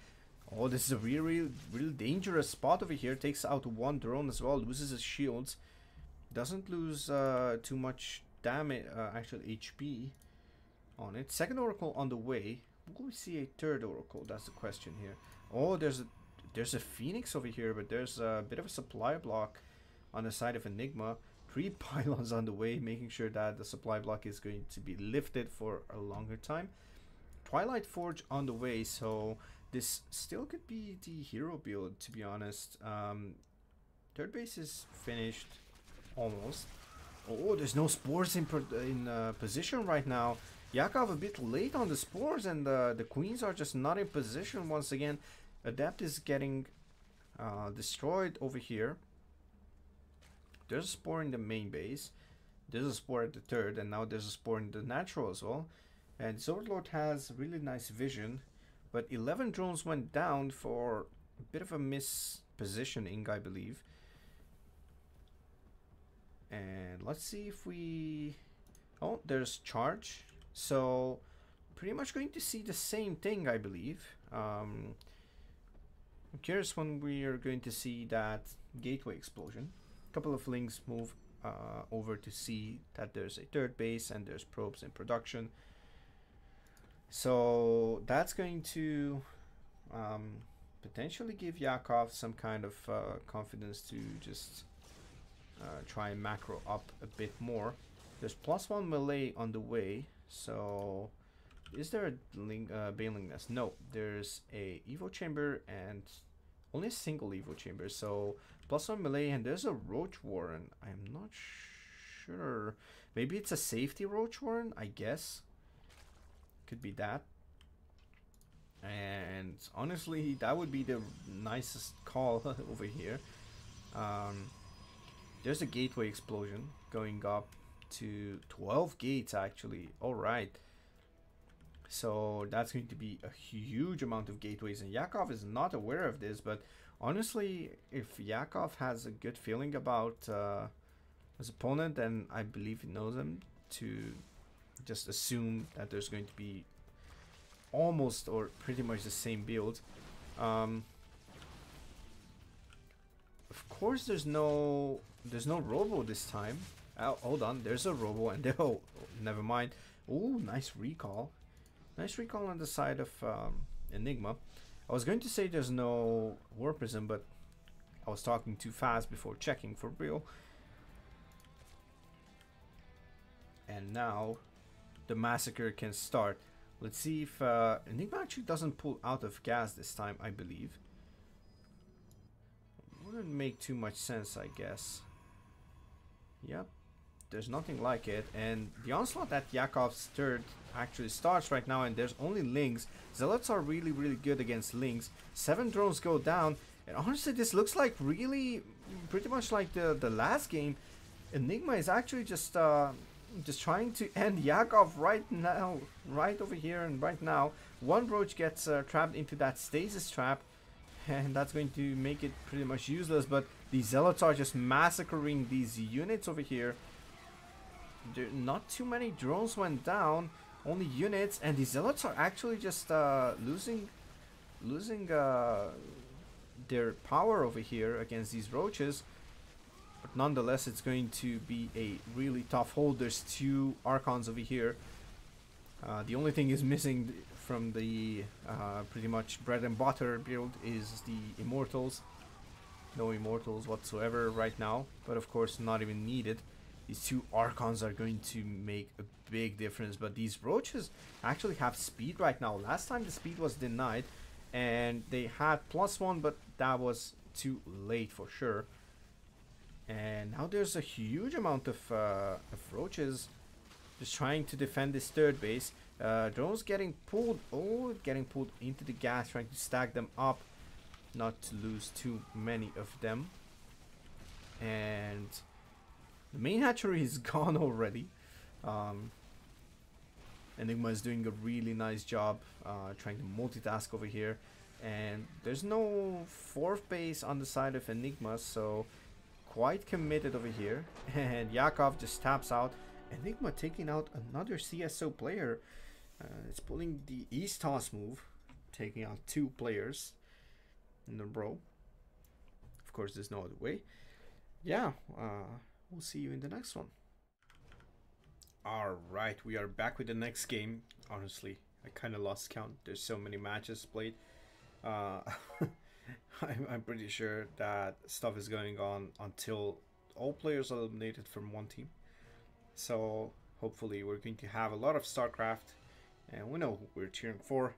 Oh, this is a real dangerous spot over here. Takes out one drone as well. Loses his shields. Doesn't lose too much damage, actual HP on it. Second Oracle on the way. Will we see a third Oracle? That's the question here. Oh, there's a Phoenix over here, but there's a bit of a supply block on the side of Enigma. 3 pylons on the way, making sure that the supply block is going to be lifted for a longer time. Twilight Forge on the way, so this still could be the hero build, to be honest. Third base is finished, almost. Oh, there's no spores in position right now. Yakov a bit late on the spores, and the queens are just not in position once again. Adept is getting destroyed over here. There's a spore in the main base. There's a spore at the third, and now there's a spore in the natural as well. And Swordlord has really nice vision, but 11 drones went down for a bit of a mispositioning, I believe. And let's see if we... Oh, there's charge. So pretty much going to see the same thing, I believe. I'm curious when we are going to see that gateway explosion. A couple of links move over to see that there's a third base and there's probes in production. So that's going to potentially give Yakov some kind of confidence to just try and macro up a bit more. There's +1 melee on the way. So is there a bailing nest? No, there's a Evo chamber and only a single Evo chamber. So +1 melee, and there's a Roach Warren. I'm not sure. Maybe it's a safety Roach Warren, I guess. Could be that. And honestly, that would be the nicest call over here. There's a gateway explosion going up to 12 gates actually. All right. So that's going to be a huge amount of gateways, and Yakov is not aware of this, but honestly, if Yakov has a good feeling about his opponent, then I believe he knows him, to just assume that there's going to be almost or pretty much the same build. Of course, there's no robo this time. Oh, hold on, there's a robo, and oh, never mind. Oh, nice recall. Nice recall on the side of Enigma. I was going to say there's no Warpism, but I was talking too fast before checking for real. And now the massacre can start. Let's see if Enigma actually doesn't pull out of gas this time, I believe. Wouldn't make too much sense, I guess. Yep. There's nothing like it, and the onslaught at Yakov's third actually starts right now, and there's only Lings. Zealots are really good against Lings. 7 drones go down, and honestly this looks like really pretty much like the last game. Enigma is actually just trying to end Yakov right now, right over here and right now. One Roach gets trapped into that stasis trap, and that's going to make it pretty much useless, but the Zealots are just massacring these units over here. Not too many drones went down, only units, and the Zealots are actually just losing their power over here against these Roaches. But nonetheless, it's going to be a really tough hold. There's 2 Archons over here. The only thing is missing from the pretty much bread and butter build is the Immortals. No Immortals whatsoever right now, but of course not even needed. these two Archons are going to make a big difference. But these Roaches actually have speed right now. Last time the speed was denied, and they had +1, but that was too late for sure. And now there's a huge amount of Roaches just trying to defend this third base. Drones getting pulled. Oh, getting pulled into the gas, trying to stack them up, not to lose too many of them. And the main hatchery is gone already. Enigma is doing a really nice job trying to multitask over here. And there's no fourth base on the side of Enigma, so quite committed over here. And Yakov just taps out. Enigma taking out another CSO player. It's pulling the EastToss move, taking out 2 players in a row. Of course, there's no other way. Yeah, we'll see you in the next one. Alright, we are back with the next game. Honestly, I kind of lost count. There's so many matches played. I'm pretty sure that stuff is going on until all players are eliminated from one team. So hopefully we're going to have a lot of StarCraft, and we know who we're cheering for.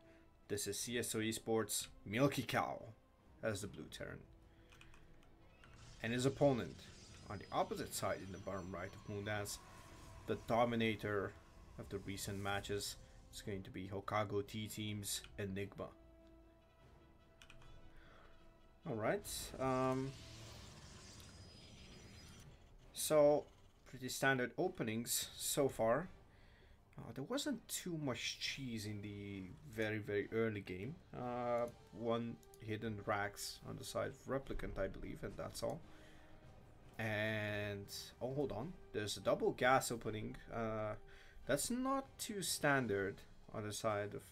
This is CSO Esports, MilkiCow as the blue Terran. And his opponent on the opposite side in the bottom right of Moondance, the dominator of the recent matches, is going to be Hokago T-Team's Enigma. Alright, so pretty standard openings so far. There wasn't too much cheese in the very early game. One hidden Rax on the side of Replicant, I believe, and that's all. And oh, hold on, there's a double gas opening. That's not too standard on the side of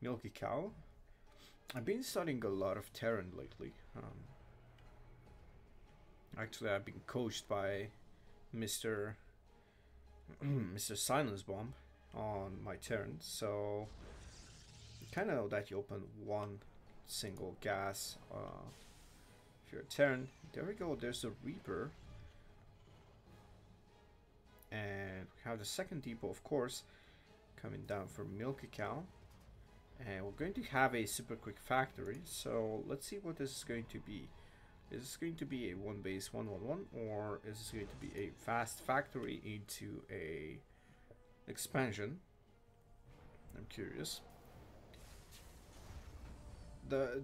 MilkiCow. I've been studying a lot of Terran lately. Actually, I've been coached by Mr. Silence Bomb on my Terran, so you kind of know that you open one single gas if you're a Terran. There we go, there's a Reaper. And we have the second depot, of course, coming down from MilkiCow. And we're going to have a super quick factory, so let's see what this is going to be. Is this going to be a one base 1-1-1, or is this going to be a fast factory into a expansion? I'm curious. The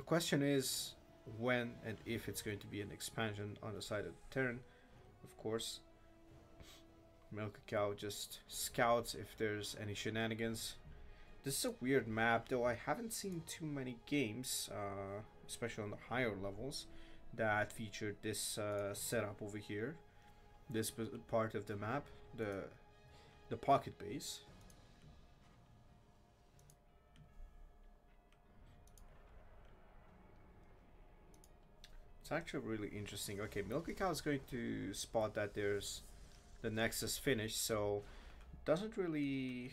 question is when and if it's going to be an expansion on the side of the Terran. Of course, MilkiCow just scouts if there's any shenanigans. This is a weird map, though I haven't seen too many games, especially on the higher levels, that featured this setup over here. This part of the map, the pocket base. It's actually really interesting. Okay, MilkiCow is going to spot that there's the Nexus finished, so it doesn't really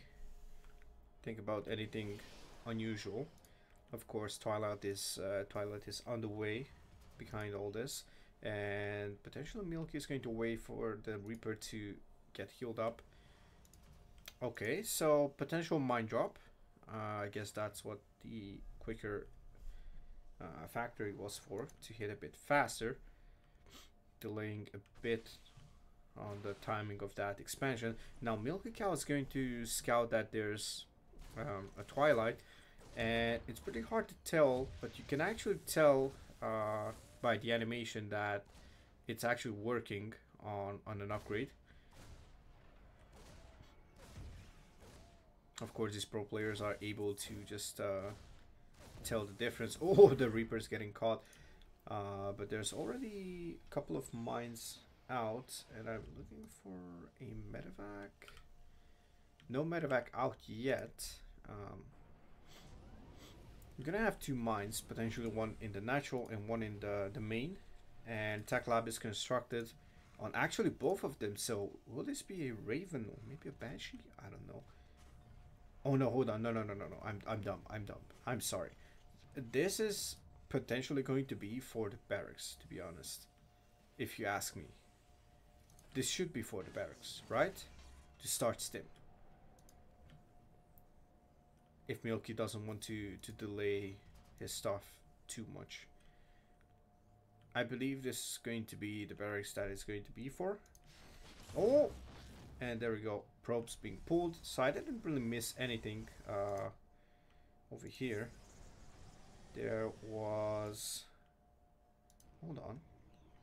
think about anything unusual. Of course, Twilight is on the way behind all this, and potentially Milky is going to wait for the Reaper to get healed up. Okay, so potential mine drop. I guess that's what the quicker factory was for, to hit a bit faster, delaying a bit on the timing of that expansion. Now MilkiCow is going to scout that there's a Twilight, and it's pretty hard to tell, but you can actually tell by the animation that it's actually working on an upgrade. Of course, these pro players are able to just tell the difference. Oh, the Reaper's getting caught, but there's already a couple of mines out, and I'm looking for a medevac. No medevac out yet. I'm gonna have 2 mines, potentially one in the natural and one in the main, and Tech Lab is constructed on actually both of them. So will this be a Raven or maybe a Banshee? I don't know. Oh no, hold on, no, I'm dumb, I'm sorry. This is potentially going to be for the barracks, to be honest, if you ask me. this should be for the barracks, right? To start stim. If Milky doesn't want to delay his stuff too much. I believe this is going to be the barracks that is going to be for. Oh! And there we go. Probes being pulled. So I didn't really miss anything over here. There was... Hold on.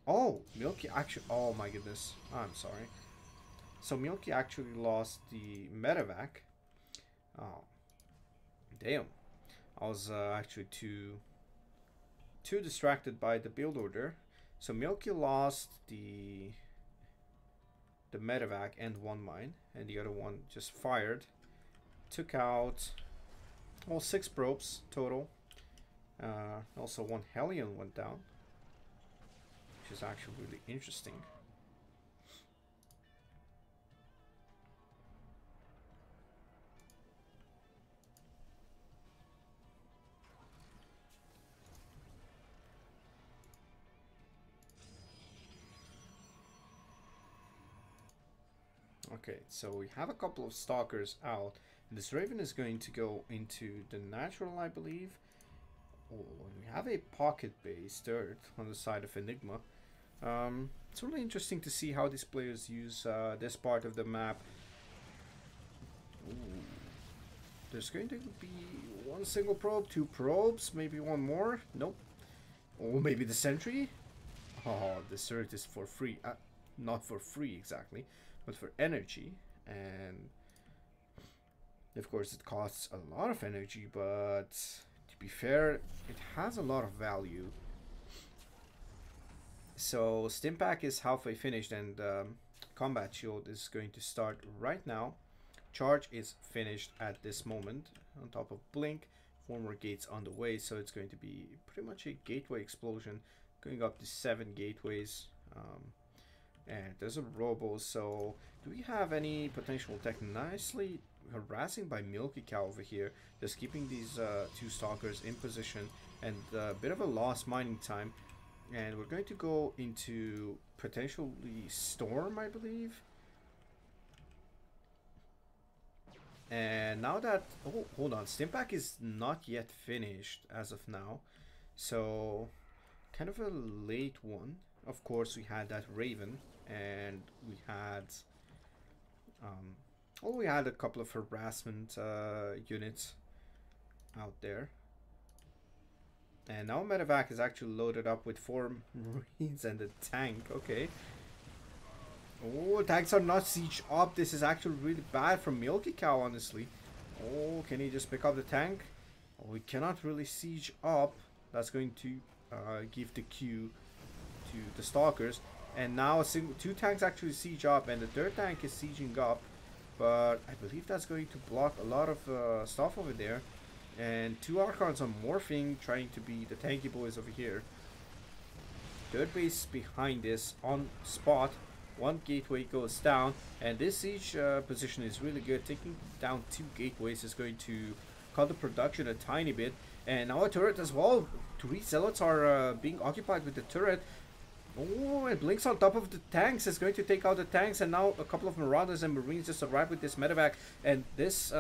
Oh! Milky actually... Oh my goodness. I'm sorry. So Milky actually lost the medevac. Oh. Damn. I was actually too distracted by the build order. So Milky lost the medevac and one mine, and the other one just fired. Took out all 6 probes total. Also one Hellion went down, which is actually really interesting. Okay, so we have a couple of stalkers out. This Raven is going to go into the natural, I believe. Oh, and we have a pocket base third on the side of Enigma. It's really interesting to see how these players use this part of the map. Ooh. There's going to be one single probe, 2 probes, maybe one more. Nope. Oh, maybe the sentry. Oh, the turret is for free. Not for free exactly, but for energy. And of course it costs a lot of energy, but to be fair, it has a lot of value. So Stimpack is halfway finished, and combat shield is going to start right now. Charge is finished at this moment. On top of blink, 4 more gates on the way, so it's going to be pretty much a gateway explosion, going up to 7 gateways. And there's a robo, so do we have any potential tech? Nicely harassing by MilkiCow over here, just keeping these 2 stalkers in position, and a bit of a lost mining time. And we're going to go into potentially Storm, I believe. And now that... Oh, hold on. Stimpack is not yet finished as of now. So, kind of a late one. Of course, we had that Raven. And we had... we had a couple of harassment units out there. And now medevac is actually loaded up with 4 Marines and a tank. Okay. Oh, tanks are not siege up. This is actually really bad from MilkiCow, honestly. Oh, can he just pick up the tank? Oh, we cannot really siege up. That's going to give the Q to the stalkers. And now 2 tanks actually siege up, and the 3rd tank is sieging up. But I believe that's going to block a lot of stuff over there. And 2 Archons are morphing, trying to be the tanky boys over here. 3rd base behind this on spot. 1 gateway goes down, and this siege position is really good. Taking down 2 gateways is going to cut the production a tiny bit. And now a turret as well. 3 zealots are being occupied with the turret. Oh, it blinks on top of the tanks. It's going to take out the tanks, and now a couple of marauders and marines just arrived with this medevac. And this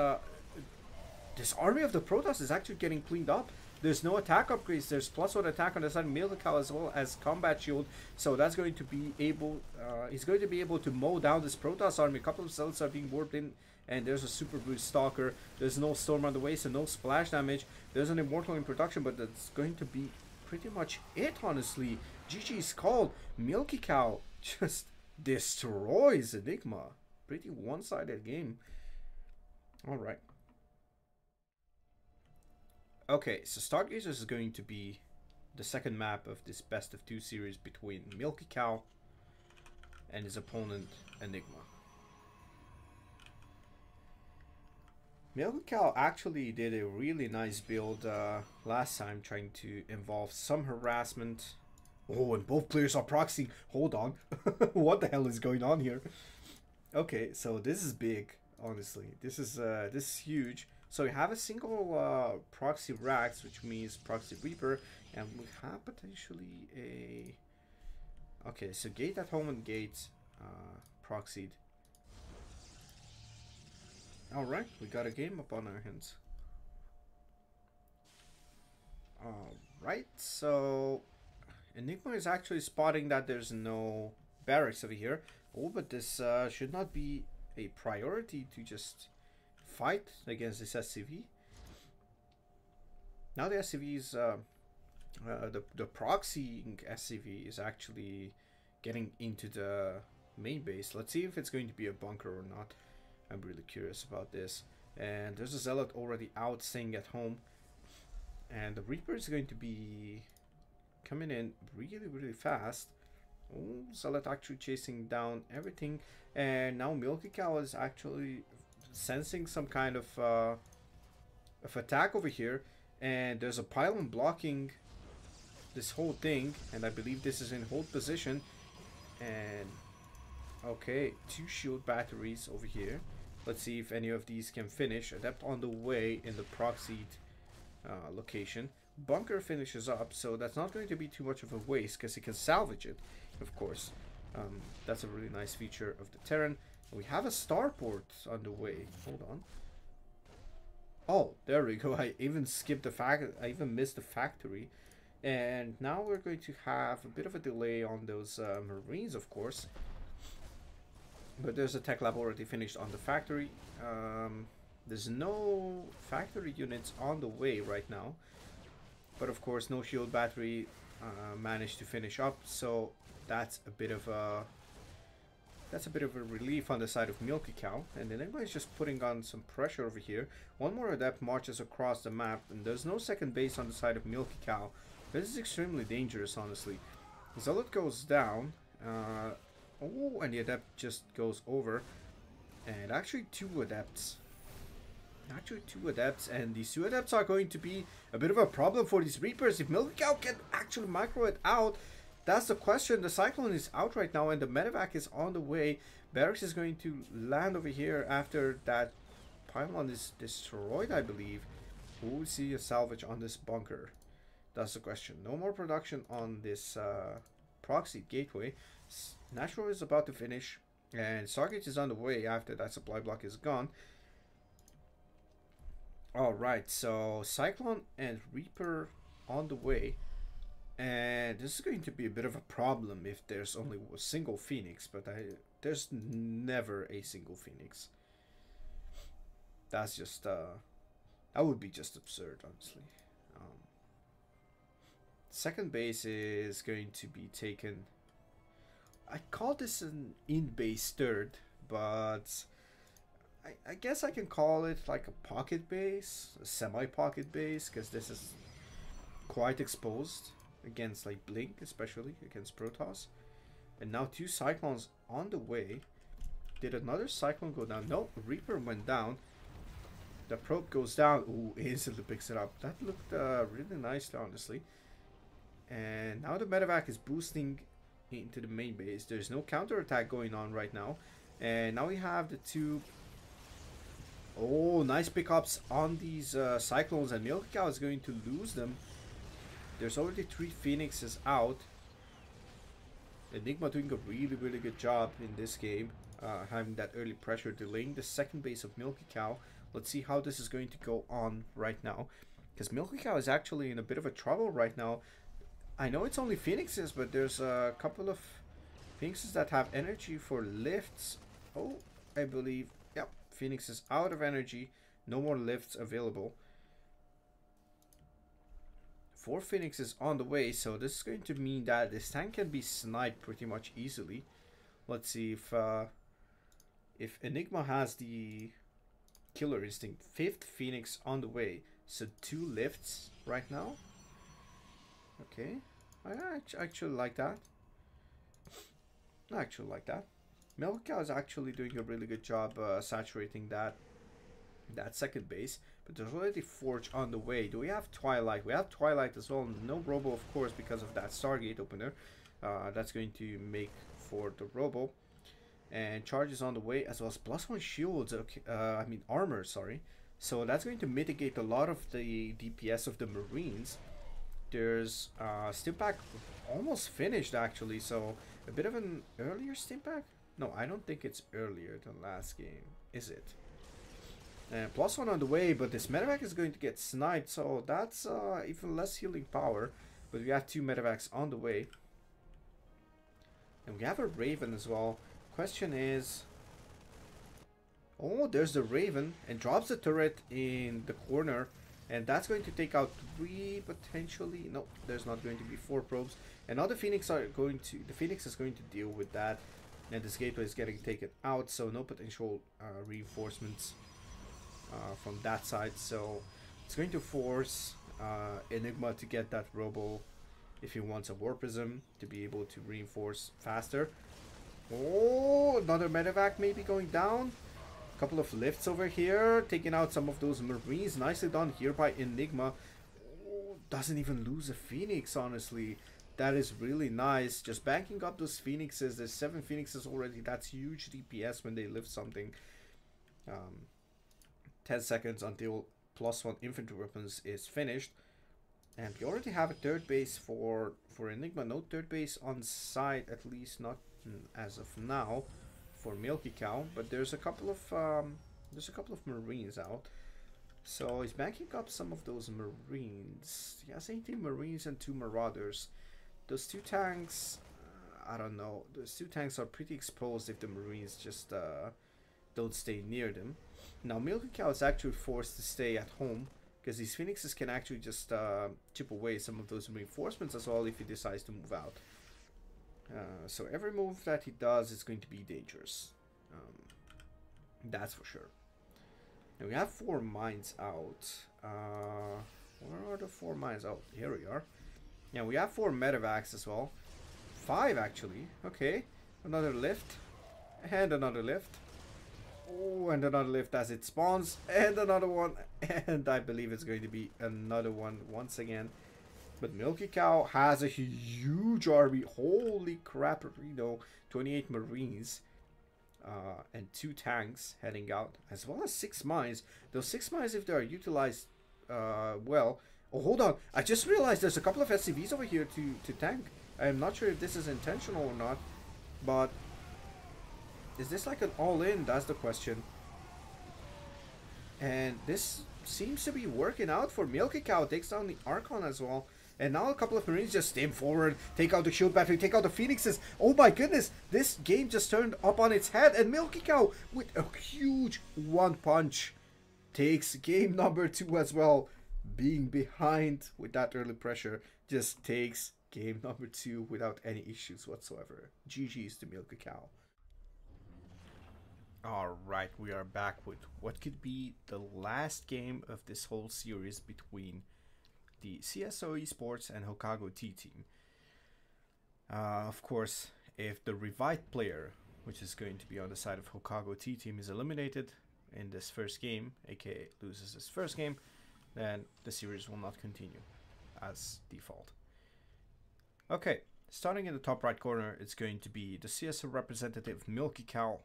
this army of the Protoss is actually getting cleaned up. There's no attack upgrades. There's +1 attack on the side of MilkiCow as well as combat shield. So that's going to be able... he's going to be able to mow down this Protoss army. A couple of cells are being warped in. And there's a super boost stalker. There's no storm on the way, so no splash damage. There's an immortal in production, but that's going to be pretty much it, honestly. GG's called. MilkiCow just destroys Enigma. Pretty one-sided game. Alright. Okay, so Stargazers is going to be the second map of this best of 2 series between MilkiCow and his opponent Enigma. MilkiCow actually did a really nice build last time, trying to involve some harassment. Oh, and both players are proxying. Hold on. What the hell is going on here? Okay, so this is big, honestly. This is huge. So we have a single proxy Rax, which means proxy Reaper, and we have potentially a... Okay, so gate at home and gate proxied. Alright, we got a game up on our hands. Alright, so Enigma is actually spotting that there's no barracks over here. Oh, but this should not be a priority to just fight against this SCV. Now the SCV is the proxying SCV is actually getting into the main base. Let's see if it's going to be a bunker or not. I'm really curious about this. And there's a Zealot already out staying at home. And the Reaper is going to be coming in really fast. Oh, Zealot actually chasing down everything. And now MilkiCow is actually sensing some kind of attack over here. And there's a pylon blocking this whole thing. And I believe this is in hold position. And okay, 2 shield batteries over here. Let's see if any of these can finish. Adept on the way in the proxied location. Bunker finishes up, so that's not going to be too much of a waste because he can salvage it, of course. That's a really nice feature of the Terran. We have a starport on the way. Hold on. Oh, there we go. I even skipped the I even missed the factory. And now we're going to have a bit of a delay on those Marines, of course. But there's a tech lab already finished on the factory. There's no factory units on the way right now. But of course, no shield battery managed to finish up. So that's a bit of a relief on the side of MilkiCow. And then everybody's just putting on some pressure over here. One more adept marches across the map, and there's no second base on the side of MilkiCow. This is extremely dangerous, honestly. Zealot goes down. Oh, and the adept just goes over. And actually 2 adepts. And these 2 adepts are going to be a bit of a problem for these Reapers. If MilkiCow can actually micro it out, that's the question. The Cyclone is out right now and the medevac is on the way. Barracks is going to land over here after that pylon is destroyed, I believe. We'll see a salvage on this bunker. That's the question. No more production on this proxy gateway. Natural is about to finish, and Stargate is on the way after that supply block is gone. Alright, so Cyclone and Reaper on the way. And this is going to be a bit of a problem if there's only a single Phoenix, but there's never a single Phoenix. That's just, that would be just absurd, honestly. Second base is going to be taken. I call this an in-base third, but I guess I can call it like a pocket base, a semi-pocket base, because this is quite exposed against like Blink, especially against Protoss. And now 2 Cyclones on the way. Did another Cyclone go down? No, Reaper went down. The probe goes down. Ooh, instantly picks it up. That looked really nice, honestly. And now the medevac is boosting into the main base. There's no counterattack going on right now. And now we have the 2... Oh, nice pickups on these Cyclones. And MilkiCow is going to lose them. There's already 3 Phoenixes out. Enigma doing a really good job in this game. Having that early pressure, delaying the second base of MilkiCow. Let's see how this is going to go on right now. Because MilkiCow is actually in a bit of a trouble right now. I know it's only Phoenixes, but there's a couple of Phoenixes that have energy for lifts. Oh, I believe, yep, Phoenix is out of energy. No more lifts available. 4 Phoenixes on the way, so this is going to mean that this tank can be sniped pretty much easily. Let's see if Enigma has the killer instinct. 5th Phoenix on the way, so 2 lifts right now. Okay, I actually like that. I actually like that. MilkiCow is actually doing a really good job saturating that second base. But there's already Forge on the way. Do we have Twilight? We have Twilight as well. No Robo, of course, because of that Stargate opener. That's going to make for the Robo. And Charge is on the way, as well as +1 shields. Okay, I mean armor, sorry. So that's going to mitigate a lot of the DPS of the Marines. There's Stimpack almost finished, actually. So a bit of an earlier Stimpack. No, I don't think it's earlier than last game, is it? And +1 on the way, but this medevac is going to get sniped, so that's even less healing power. But we have 2 medevacs on the way. And we have a Raven as well. Question is... Oh, there's the Raven, and drops the turret in the corner. And that's going to take out 3 potentially. No, there's not going to be 4 probes. And now the Phoenix are going to... The Phoenix is going to deal with that. And this gateway is getting taken out, so no potential reinforcements from that side. So it's going to force Enigma to get that Robo if he wants a War Prism to be able to reinforce faster. Oh, another medevac maybe going down. Couple of lifts over here, taking out some of those Marines. Nicely done here by Enigma. Oh, doesn't even lose a Phoenix, honestly. That is really nice. Just banking up those Phoenixes. There's 7 Phoenixes already. That's huge DPS when they lift something. 10 seconds until +1 infantry weapons is finished. And we already have a 3rd base for Enigma. No 3rd base on site, at least not as of now, for MilkiCow. But there's a couple of Marines out. So he's banking up some of those Marines. He has 18 Marines and 2 Marauders. Those 2 tanks, I don't know. Those 2 tanks are pretty exposed if the Marines just don't stay near them. Now MilkiCow is actually forced to stay at home because these Phoenixes can actually just chip away some of those reinforcements as well if he decides to move out. So every move that he does is going to be dangerous. That's for sure. And we have 4 mines out. Where are the 4 mines out? Here we are. Yeah, we have 4 medevacs as well. 5 actually. Okay. Another lift. And another lift. Oh, and another lift as it spawns. And another one. And I believe it's going to be another one once again. But MilkiCow has a huge army. Holy crap, you know, 28 Marines. And 2 tanks heading out. As well as 6 mines. Those 6 mines, if they are utilized well... Oh, hold on. I just realized there's a couple of SCVs over here to tank. I'm not sure if this is intentional or not. But is this like an all-in? That's the question. And this seems to be working out for MilkiCow. Takes down the Archon as well. And now a couple of Marines just stem forward. Take out the shield battery. Take out the Phoenixes. Oh my goodness. This game just turned up on its head. And MilkiCow with a huge 1 punch takes game number 2 as well. Being behind with that early pressure just takes game number 2 without any issues whatsoever. GG's to MilkiCow. Alright, we are back with what could be the last game of this whole series between the CSO Esports and Hokago T team. Of course, if the revived player, which is going to be on the side of Hokago T team, is eliminated in this first game, aka loses this first game, then the series will not continue as default. Okay, starting in the top right corner, it's going to be the CSO representative MilkiCow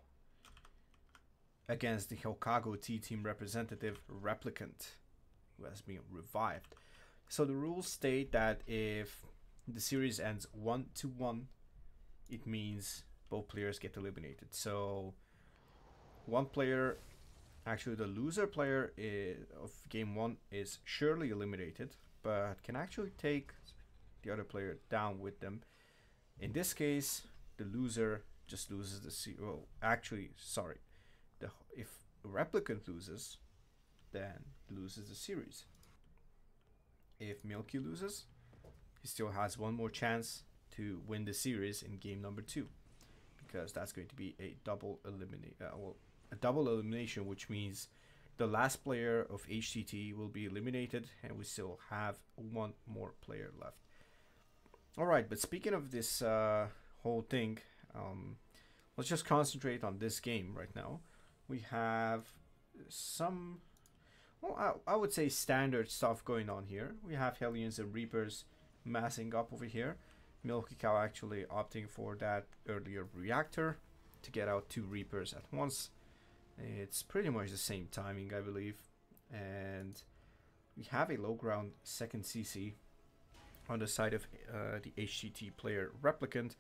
against the Hokago T team representative Replicant, who has been revived. So the rules state that if the series ends 1-1, it means both players get eliminated. So one player... Actually, the loser player of game 1 is surely eliminated, but can actually take the other player down with them. In this case, the loser just loses the series. Well, actually, sorry. If a Replicant loses, then loses the series. If Milky loses, he still has 1 more chance to win the series in game number 2, because that's going to be a double elimination, which means the last player of HTT will be eliminated and we still have 1 more player left. Alright, but speaking of this whole thing, let's just concentrate on this game right now. We have some, well, I would say standard stuff going on here. We have Hellions and Reapers massing up over here. MilkiCow actually opting for that earlier reactor to get out 2 Reapers at once. It's pretty much the same timing, I believe. And we have a low ground second CC on the side of the HTT player Replicant,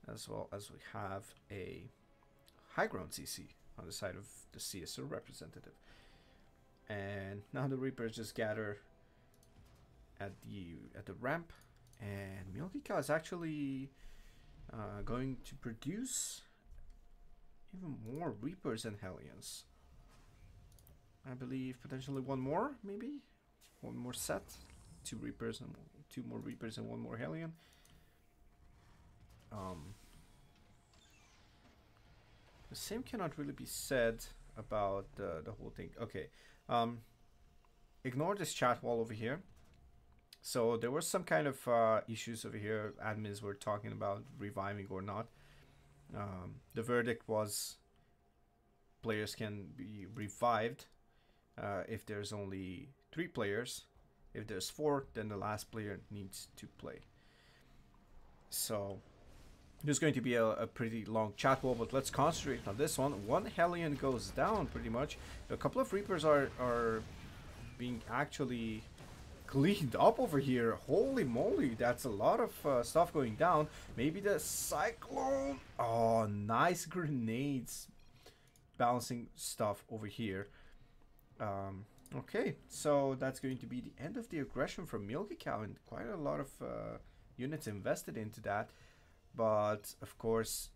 as well as we have a high ground CC on the side of the CSO representative. And now the Reapers just gather at the ramp, and MilkiCow is actually going to produce even more Reapers and Hellions. I believe potentially one more, maybe one more set, two Reapers and two more Reapers and one more Hellion. The same cannot really be said about the whole thing. Okay, ignore this chat wall over here. So there were some kind of issues over here. Admins were talking about reviving or not. The verdict was players can be revived if there's only 3 players. If there's 4, then the last player needs to play. So there's going to be a pretty long chat wall, but let's concentrate on this one. One Hellion goes down pretty much. A couple of Reapers are being actually cleaned up over here. Holy moly, that's a lot of stuff going down. Maybe the Cyclone. Oh, nice grenades. Balancing stuff over here. Okay, so that's going to be the end of the aggression from MilkiCow, and quite a lot of units invested into that. But of course,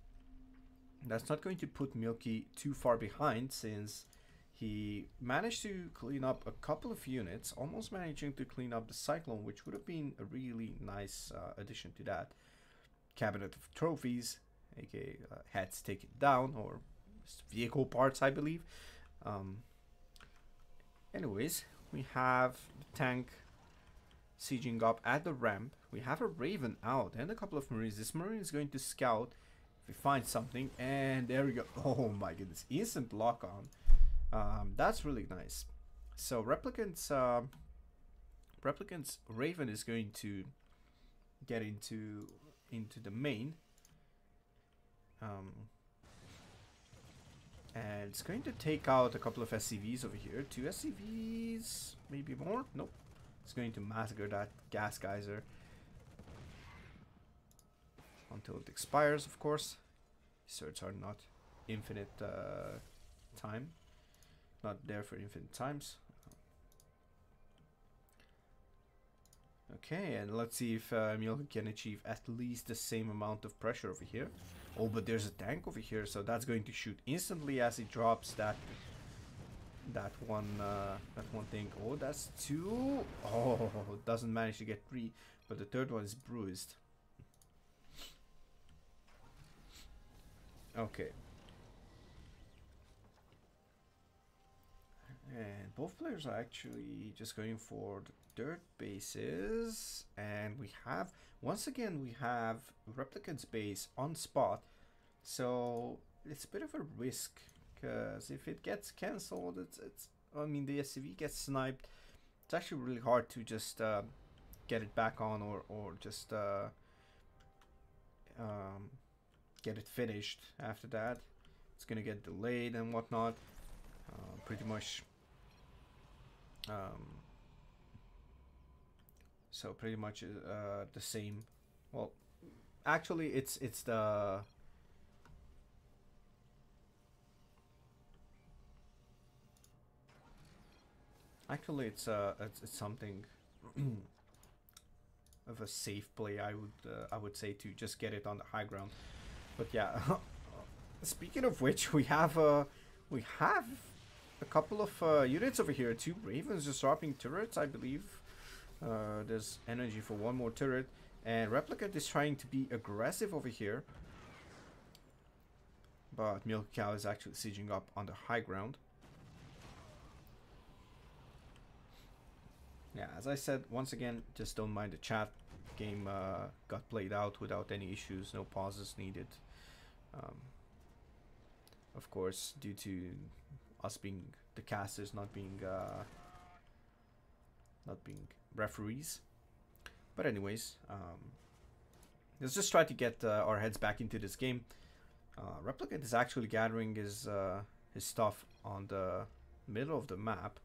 that's not going to put Milky too far behind, since he managed to clean up a couple of units, almost managing to clean up the Cyclone, which would have been a really nice addition to that. Cabinet of Trophies, aka Heads Take It Down, or vehicle parts, I believe. Anyways, we have the tank sieging up at the ramp. We have a Raven out and a couple of Marines. This Marine is going to scout if we find something, and there we go. Oh my goodness, instant lock on. That's really nice. So Replicant's Raven is going to get into the main. And it's going to take out a couple of SCVs over here. 2 SCVs, maybe more. Nope. It's going to massacre that gas geyser until it expires, of course. Certs are not infinite time. Not there for infinite times. Okay, and let's see if Milky can achieve at least the same amount of pressure over here. Oh, but there's a tank over here, so that's going to shoot instantly as he drops that one thing. Oh, that's 2. Oh, doesn't manage to get 3, but the third one is bruised. Okay. And both players are actually just going for the dirt bases, and we have, once again, we have Replicant's base on spot, so it's a bit of a risk, because if it gets cancelled, it's I mean, the SCV gets sniped, it's actually really hard to just get it back on, or just get it finished after that. It's gonna get delayed and whatnot. Pretty much. So pretty much the same. Well, actually, it's the actually it's something of a safe play. I would say, to just get it on the high ground. But yeah, speaking of which, we have a couple of units over here. 2 Ravens just dropping turrets, I believe. There's energy for 1 more turret, and Replicant is trying to be aggressive over here, but MilkiCow is actually sieging up on the high ground. Yeah, as I said, once again, just don't mind the chat. Game got played out without any issues, no pauses needed. Of course, due to us being the casters, not being referees. But anyways, let's just try to get our heads back into this game. Replicant is actually gathering his stuff on the middle of the map.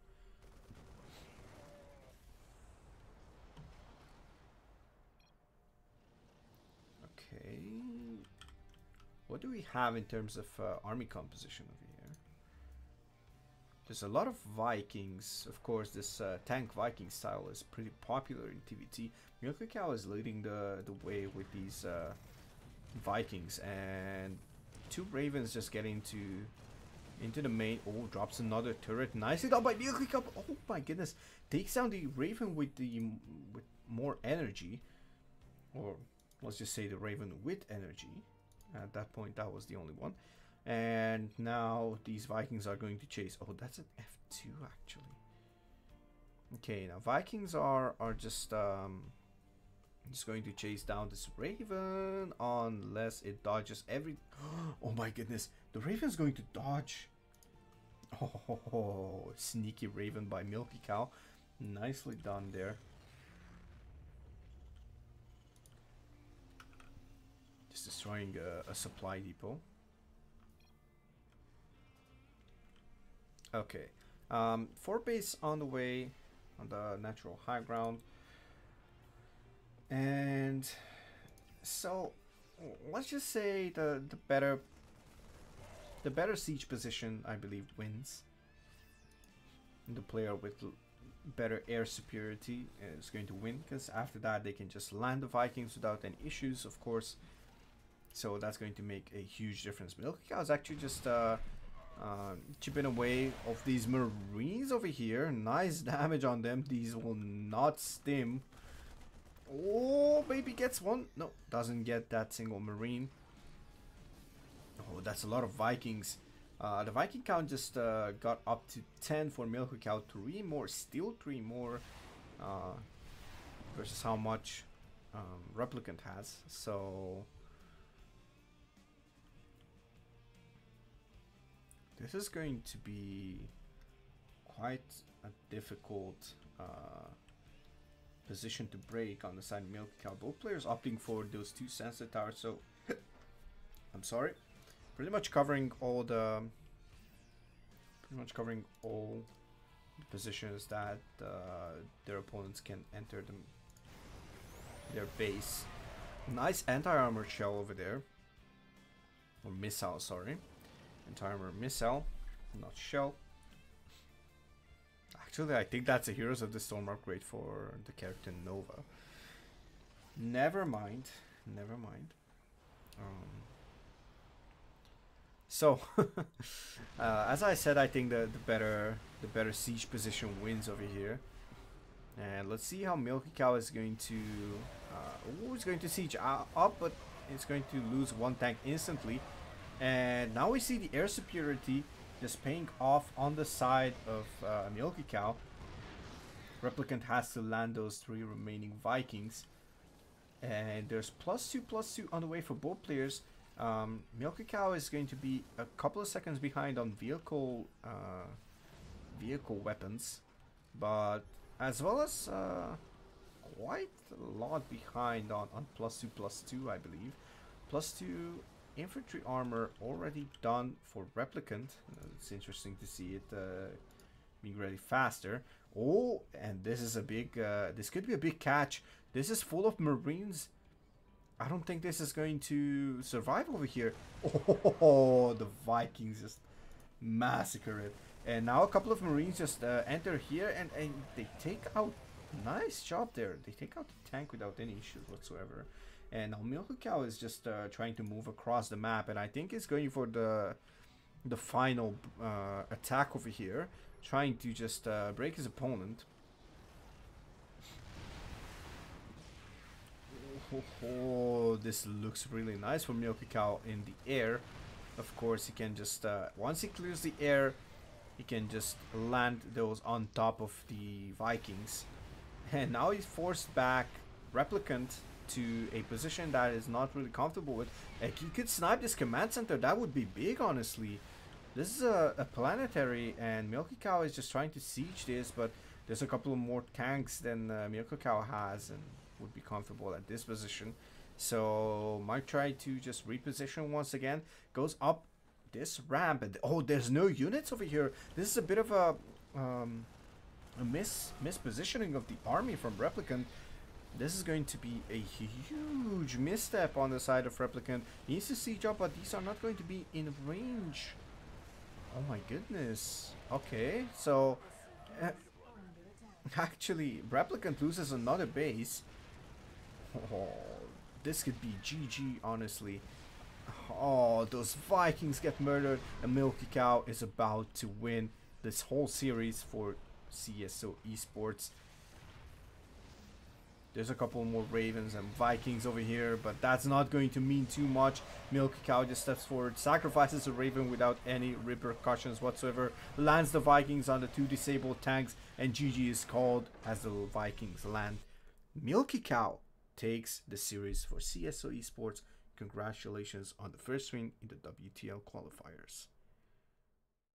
Okay. what do we have in terms of army composition over here? There's a lot of Vikings. Of course, this tank Viking style is pretty popular in TVT. MilkiCow is leading the way with these Vikings, and 2 Ravens just get into the main. Oh, drops another turret. Nicely done by MilkiCow. Oh my goodness, takes down the Raven with more energy, or let's just say the Raven with energy. At that point, that was the only one. And now these Vikings are going to chase. Oh, that's an F2 actually. Okay, now Vikings are just going to chase down this Raven unless it dodges every. Oh my goodness, the Raven's going to dodge. Oh, sneaky Raven by MilkiCow. Nicely done there. Just destroying a supply depot. Okay, 4 base on the way on the natural high ground, and so let's just say the better siege position, I believe, wins. And the player with better air superiority is going to win, because after that they can just land the Vikings without any issues, of course. So that's going to make a huge difference. MilkiCow is actually just chipping away of these Marines over here. Nice damage on them. These will not stim. Oh, maybe gets one. No, doesn't get that single Marine. Oh, that's a lot of Vikings. The Viking count just got up to 10 for MilkiCow. 3 more, still 3 more versus how much Replicant has. So this is going to be quite a difficult position to break on the side of MilkiCow. Both players opting for those 2 sensitive towers, so I'm sorry. Pretty much covering all the positions that their opponents can enter their base. Nice anti-armor shell over there, or missile, sorry. Anti-armor missile, not shell. Actually, I think that's a Heroes of the Storm upgrade for the character Nova. Never mind. Never mind. So, as I said, I think the better siege position wins over here. And let's see how MilkiCow is going to... it's going to siege up, but it's going to lose 1 tank instantly. And now we see the air superiority just paying off on the side of MilkiCow. Replicant has to land those 3 remaining Vikings. And there's +2/+2 on the way for both players. MilkiCow is going to be a couple of seconds behind on vehicle weapons, but as well as quite a lot behind on +2/+2, I believe. +2 infantry armor already done for Replicant. It's interesting to see it being ready faster. Oh, and this is a big, this could be a big catch. This is full of Marines. I don't think this is going to survive over here. Oh, the Vikings just massacre it. And now a couple of Marines just enter here, and they take out... Nice job there. They take out the tank without any issues whatsoever. And now MilkiCow is just trying to move across the map, and I think he's going for the final attack over here, trying to just break his opponent. Oh, this looks really nice for MilkiCow in the air. Of course, he can just once he clears the air, he can just land those on top of the Vikings. And now he's forced back Replicant to a position that is not really comfortable with. Like, he could snipe this command center. That would be big, honestly. This is a planetary, and MilkiCow is just trying to siege this, but there's a couple of more tanks than MilkiCow has, and would be comfortable at this position. So might try to just reposition once again. Goes up this ramp, and oh, there's no units over here. This is a bit of a mispositioning of the army from Replicant. This is going to be a huge misstep on the side of Replicant. He needs to siege up, but these are not going to be in range. Oh my goodness. Okay, so actually Replicant loses another base. Oh, this could be GG, honestly. Oh, those Vikings get murdered, and MilkiCow is about to win this whole series for CSO Esports. There's a couple more Ravens and Vikings over here, but that's not going to mean too much. MilkiCow just steps forward, sacrifices a Raven without any repercussions whatsoever, lands the Vikings on the 2 disabled tanks, and GG is called as the Vikings land. MilkiCow takes the series for CSO Esports. Congratulations on the first win in the WTL qualifiers.